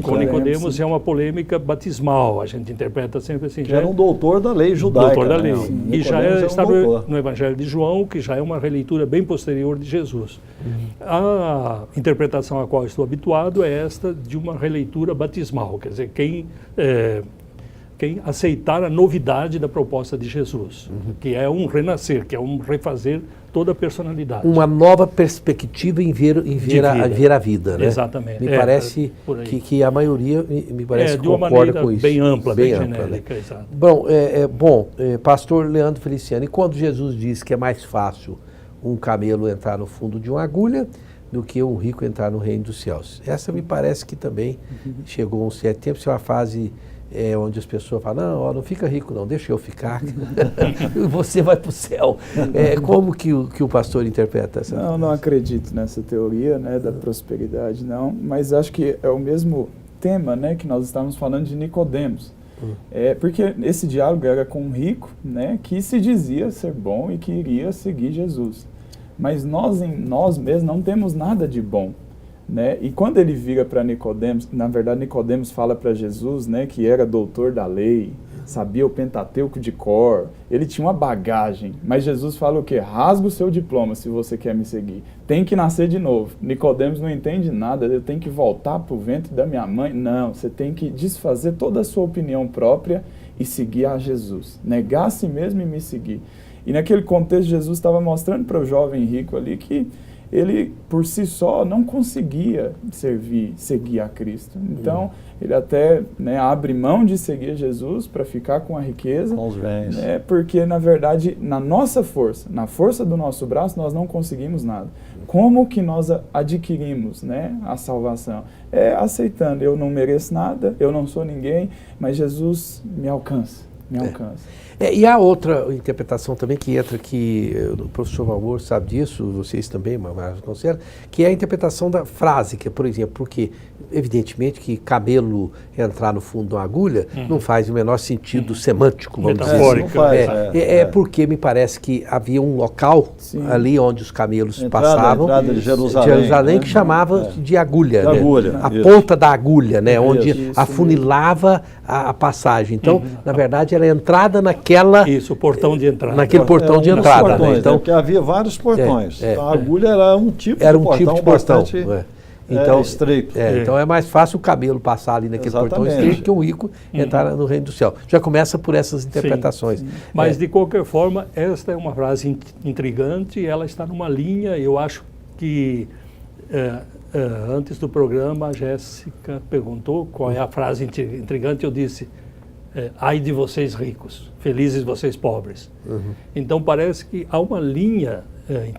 Com Nicodemos é uma polêmica batismal, a gente interpreta sempre assim. Já era um doutor da lei judaica. Doutor da lei. E já está no Evangelho de João, que já é uma releitura bem posterior de Jesus. A interpretação a qual estou habituado é esta de uma releitura batismal, quer dizer, quem aceitar a novidade da proposta de Jesus, que é um renascer, que é um refazer toda a personalidade. Uma nova perspectiva em ver a vida, né? Exatamente. Me parece que a maioria me parece que concorda com isso. Bem ampla, bem genérica, né? Exato. Bom, pastor Leandro Feliciano, e quando Jesus diz que é mais fácil um camelo entrar no fundo de uma agulha do que um rico entrar no reino dos céus? Essa me parece que também chegou a um certo tempo, se é uma fase onde as pessoas falam, não, ó, não fica rico não, deixa eu ficar, você vai para o céu. Como que o pastor interpreta essa? Não acredito nessa teoria, né, da prosperidade, não, mas acho que é o mesmo tema, né, que nós estávamos falando de Nicodemos. Porque esse diálogo era com um rico, né, que se dizia ser bom e que iria seguir Jesus. Mas nós mesmos não temos nada de bom, né? E quando ele vira para Nicodemos, na verdade Nicodemos fala para Jesus, né, que era doutor da lei, sabia o Pentateuco de cor, ele tinha uma bagagem, mas Jesus fala o quê? Rasga o seu diploma se você quer me seguir. Tem que nascer de novo. Nicodemos não entende nada, eu tenho que voltar para o ventre da minha mãe. Não, você tem que desfazer toda a sua opinião própria e seguir a Jesus. Negar a si mesmo e me seguir. E naquele contexto, Jesus estava mostrando para o jovem rico ali que ele, por si só, não conseguia seguir a Cristo. Então, ele até, né, abre mão de seguir Jesus para ficar com a riqueza. Com os bens. Né, porque, na verdade, na nossa força, na força do nosso braço, nós não conseguimos nada. Como que nós adquirimos, né, a salvação? Aceitando, eu não mereço nada, eu não sou ninguém, mas Jesus me alcança. E há outra interpretação também que entra aqui, o professor Valmor sabe disso, vocês também, mas considera, que é a interpretação da frase, que é, por exemplo, porque evidentemente que cabelo entrar no fundo de uma agulha não faz o menor sentido semântico, vamos dizer assim. Porque me parece que havia um local ali onde os camelos passavam, entrada de Jerusalém, que chamava de agulha, né? A isso. ponta da agulha, né? Onde afunilava a passagem. Então, na verdade, era a entrada naquela... Isso, o portão de entrada. Naquele portão de entrada. Portões, né? Então, porque havia vários portões. Então, a agulha era um tipo de portão. Tipo de portão. Bastante, então, estreito. Então é mais fácil o cabelo passar ali naquele portão estreito que um rico entrar no reino do céu. Já começa por essas interpretações. Sim. Mas, de qualquer forma, esta é uma frase intrigante e ela está numa linha, eu acho que... antes do programa, a Jéssica perguntou qual é a frase intrigante. Eu disse, ai de vocês ricos, felizes vocês pobres. Então parece que há uma linha em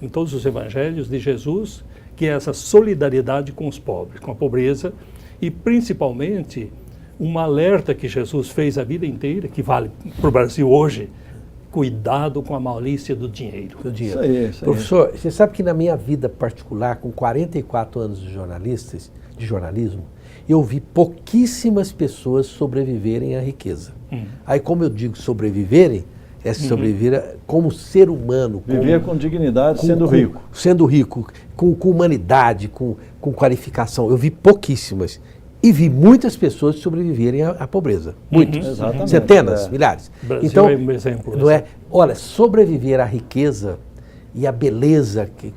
todos os evangelhos de Jesus, que é essa solidariedade com os pobres, com a pobreza, e principalmente um alerta que Jesus fez a vida inteira, que vale para o Brasil hoje: cuidado com a malícia do dinheiro. Isso aí. Professor, você sabe que na minha vida particular, com 44 anos de jornalismo, eu vi pouquíssimas pessoas sobreviverem à riqueza. Aí, como eu digo sobreviverem, sobreviver como ser humano. Viver com dignidade, sendo rico. Sendo rico, com humanidade, com qualificação. Eu vi pouquíssimas. E vi muitas pessoas sobreviverem à pobreza. Muitas. Centenas, milhares. Brasil então, é um exemplo. Não é? Olha, sobreviver à riqueza e à beleza que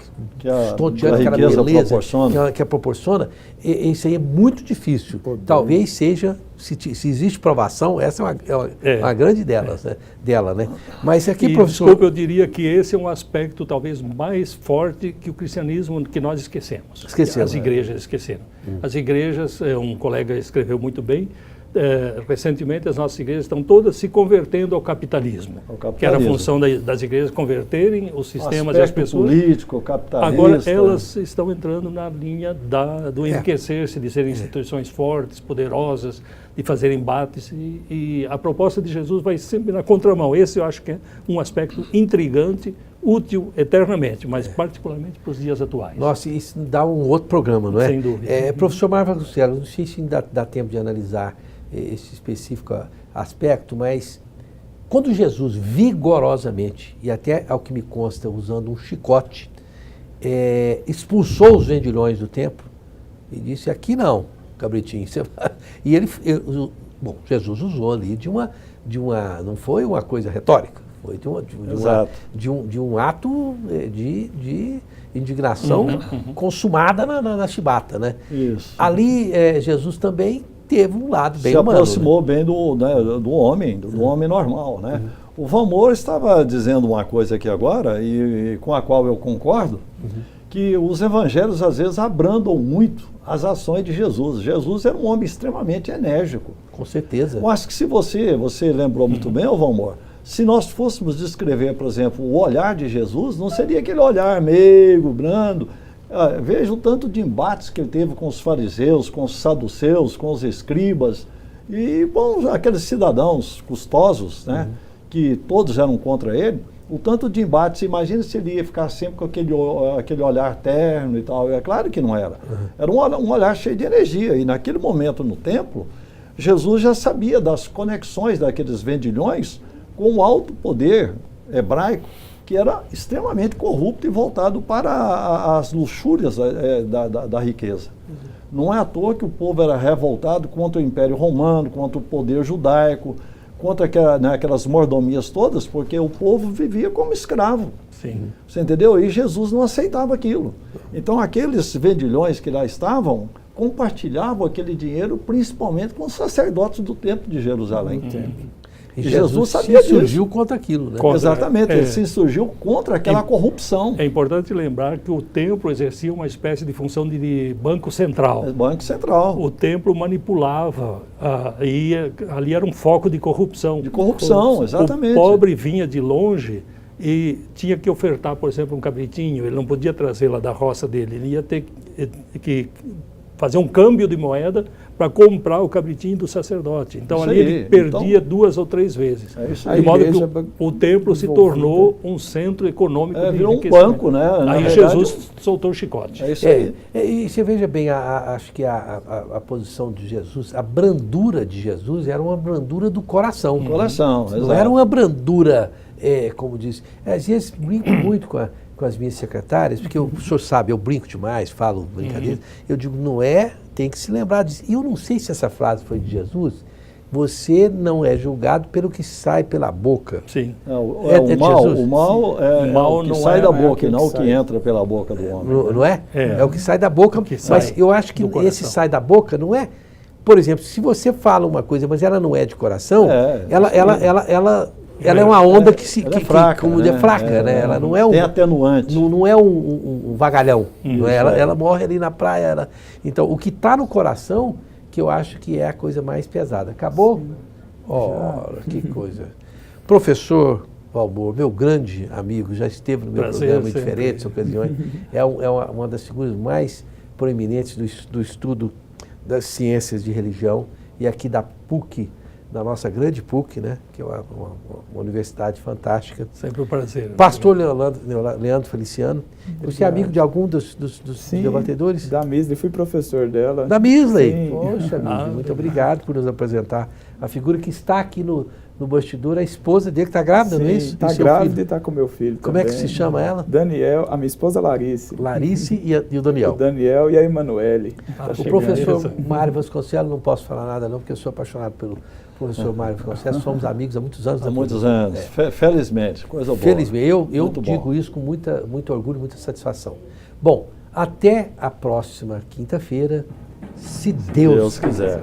proporciona, isso aí é muito difícil. Talvez seja, se existe provação, essa é uma grande delas, né? Mas aqui, professor... Desculpa, eu diria que esse é um aspecto talvez mais forte que o cristianismo, que nós esquecemos. As igrejas esqueceram. As igrejas, um colega escreveu muito bem, recentemente as nossas igrejas estão todas se convertendo ao capitalismo. Que era a função das igrejas, converterem os sistemas e as pessoas. Político, capitalista. Agora elas estão entrando na linha do enriquecer-se, de serem instituições fortes, poderosas, de fazer embates, e a proposta de Jesus vai sempre na contramão. Esse eu acho que é um aspecto intrigante, útil eternamente, mas particularmente para os dias atuais. Nossa, isso dá um outro programa, não é? Sem dúvida. Professor Marva Lucero, não sei se ainda dá tempo de analisar esse específico aspecto, mas quando Jesus vigorosamente, e até ao que me consta usando um chicote, expulsou os vendilhões do templo e disse, aqui não, cabritinho. E Jesus usou ali de uma, não foi uma coisa retórica, foi de um ato de indignação consumada na chibata, né? Isso. Ali Jesus também teve um lado bem humano. Se aproximou bem do homem normal, né? O Valmor estava dizendo uma coisa aqui agora, e com a qual eu concordo, que os evangelhos às vezes abrandam muito as ações de Jesus. Jesus era um homem extremamente enérgico. Com certeza. Eu acho que se você lembrou muito bem, Valmor, se nós fôssemos descrever, por exemplo, o olhar de Jesus, não seria aquele olhar meigo, brando. Veja o tanto de embates que ele teve com os fariseus, com os saduceus, com os escribas. E, bom, aqueles cidadãos custosos, né, que todos eram contra ele, o tanto de embate, você imagina se ele ia ficar sempre com aquele olhar terno e tal. É claro que não era. Era um olhar cheio de energia. E naquele momento no templo, Jesus já sabia das conexões daqueles vendilhões com o alto poder hebraico, que era extremamente corrupto e voltado para as luxúrias da riqueza. Não é à toa que o povo era revoltado contra o Império Romano, contra o poder judaico, contra aquelas mordomias todas, porque o povo vivia como escravo. Sim. Você entendeu? E Jesus não aceitava aquilo. Então aqueles vendilhões que lá estavam compartilhavam aquele dinheiro principalmente com os sacerdotes do templo de Jerusalém. E Jesus sabia se insurgiu contra aquilo, né? Exatamente, ele se insurgiu contra aquela corrupção. É importante lembrar que o templo exercia uma espécie de função de banco central. Banco central. O templo manipulava, ali era um foco de corrupção. De corrupção, exatamente. O pobre vinha de longe e tinha que ofertar, por exemplo, um cabritinho, ele não podia trazer lá da roça dele, ele ia ter que fazer um câmbio de moeda para comprar o cabritinho do sacerdote. Então Isso ali aí. ele perdia 2 ou 3 vezes. É isso De aí. modo que o templo se tornou um centro econômico de virou um enriquecimento. banco, né? Aí Jesus soltou o chicote. É isso aí. E você veja bem, acho que a posição de Jesus, a brandura de Jesus era uma brandura do coração. Coração, Não exato. era uma brandura, como diz. Às vezes brinco muito com as minhas secretárias, porque o senhor sabe, eu brinco demais, falo brincadeira. Eu digo, não é, tem que se lembrar disso. E eu não sei se essa frase foi de Jesus. Você não é julgado pelo que sai pela boca. Sim. O mal é o que sai da boca e não o que entra pela boca do homem. Não é? É o que sai da boca. Mas eu acho que esse sai da boca não é... Por exemplo, se você fala uma coisa, mas ela não é de coração, ela é uma onda que se... Ela é fraca, é fraca, né? Ela não é tem atenuante. Não é um vagalhão. Não é? Ela morre ali na praia. Então, o que está no coração, que eu acho que é a coisa mais pesada. Acabou? Ora, que coisa. Professor Valmor, meu grande amigo, já esteve no meu programa em diferentes ocasiões. É uma das figuras mais proeminentes do estudo das ciências de religião e aqui da PUC, da nossa grande PUC, né, que é uma universidade fantástica. Sempre um prazer. Pastor Leandro Feliciano. Você é amigo de algum dos debatedores? Da Misley, fui professor dela. Da Misley? Sim. Poxa, amigo, muito obrigado por nos apresentar a figura que está aqui no bastidor, a esposa dele que está grávida, não é isso? Está grávida e está com meu filho Como também. É que se chama ela? Daniel, a minha esposa Larice. Larice e o Daniel. O Daniel e a Emanuele. O professor Mário Vasconcelos, não posso falar nada não, porque eu sou apaixonado pelo professor Mário Vasconcelos, somos amigos há muitos anos. Há muitos anos, felizmente, coisa boa. Felizmente, eu digo isso com muito orgulho, muita satisfação. Bom, até a próxima quinta-feira, se Deus quiser.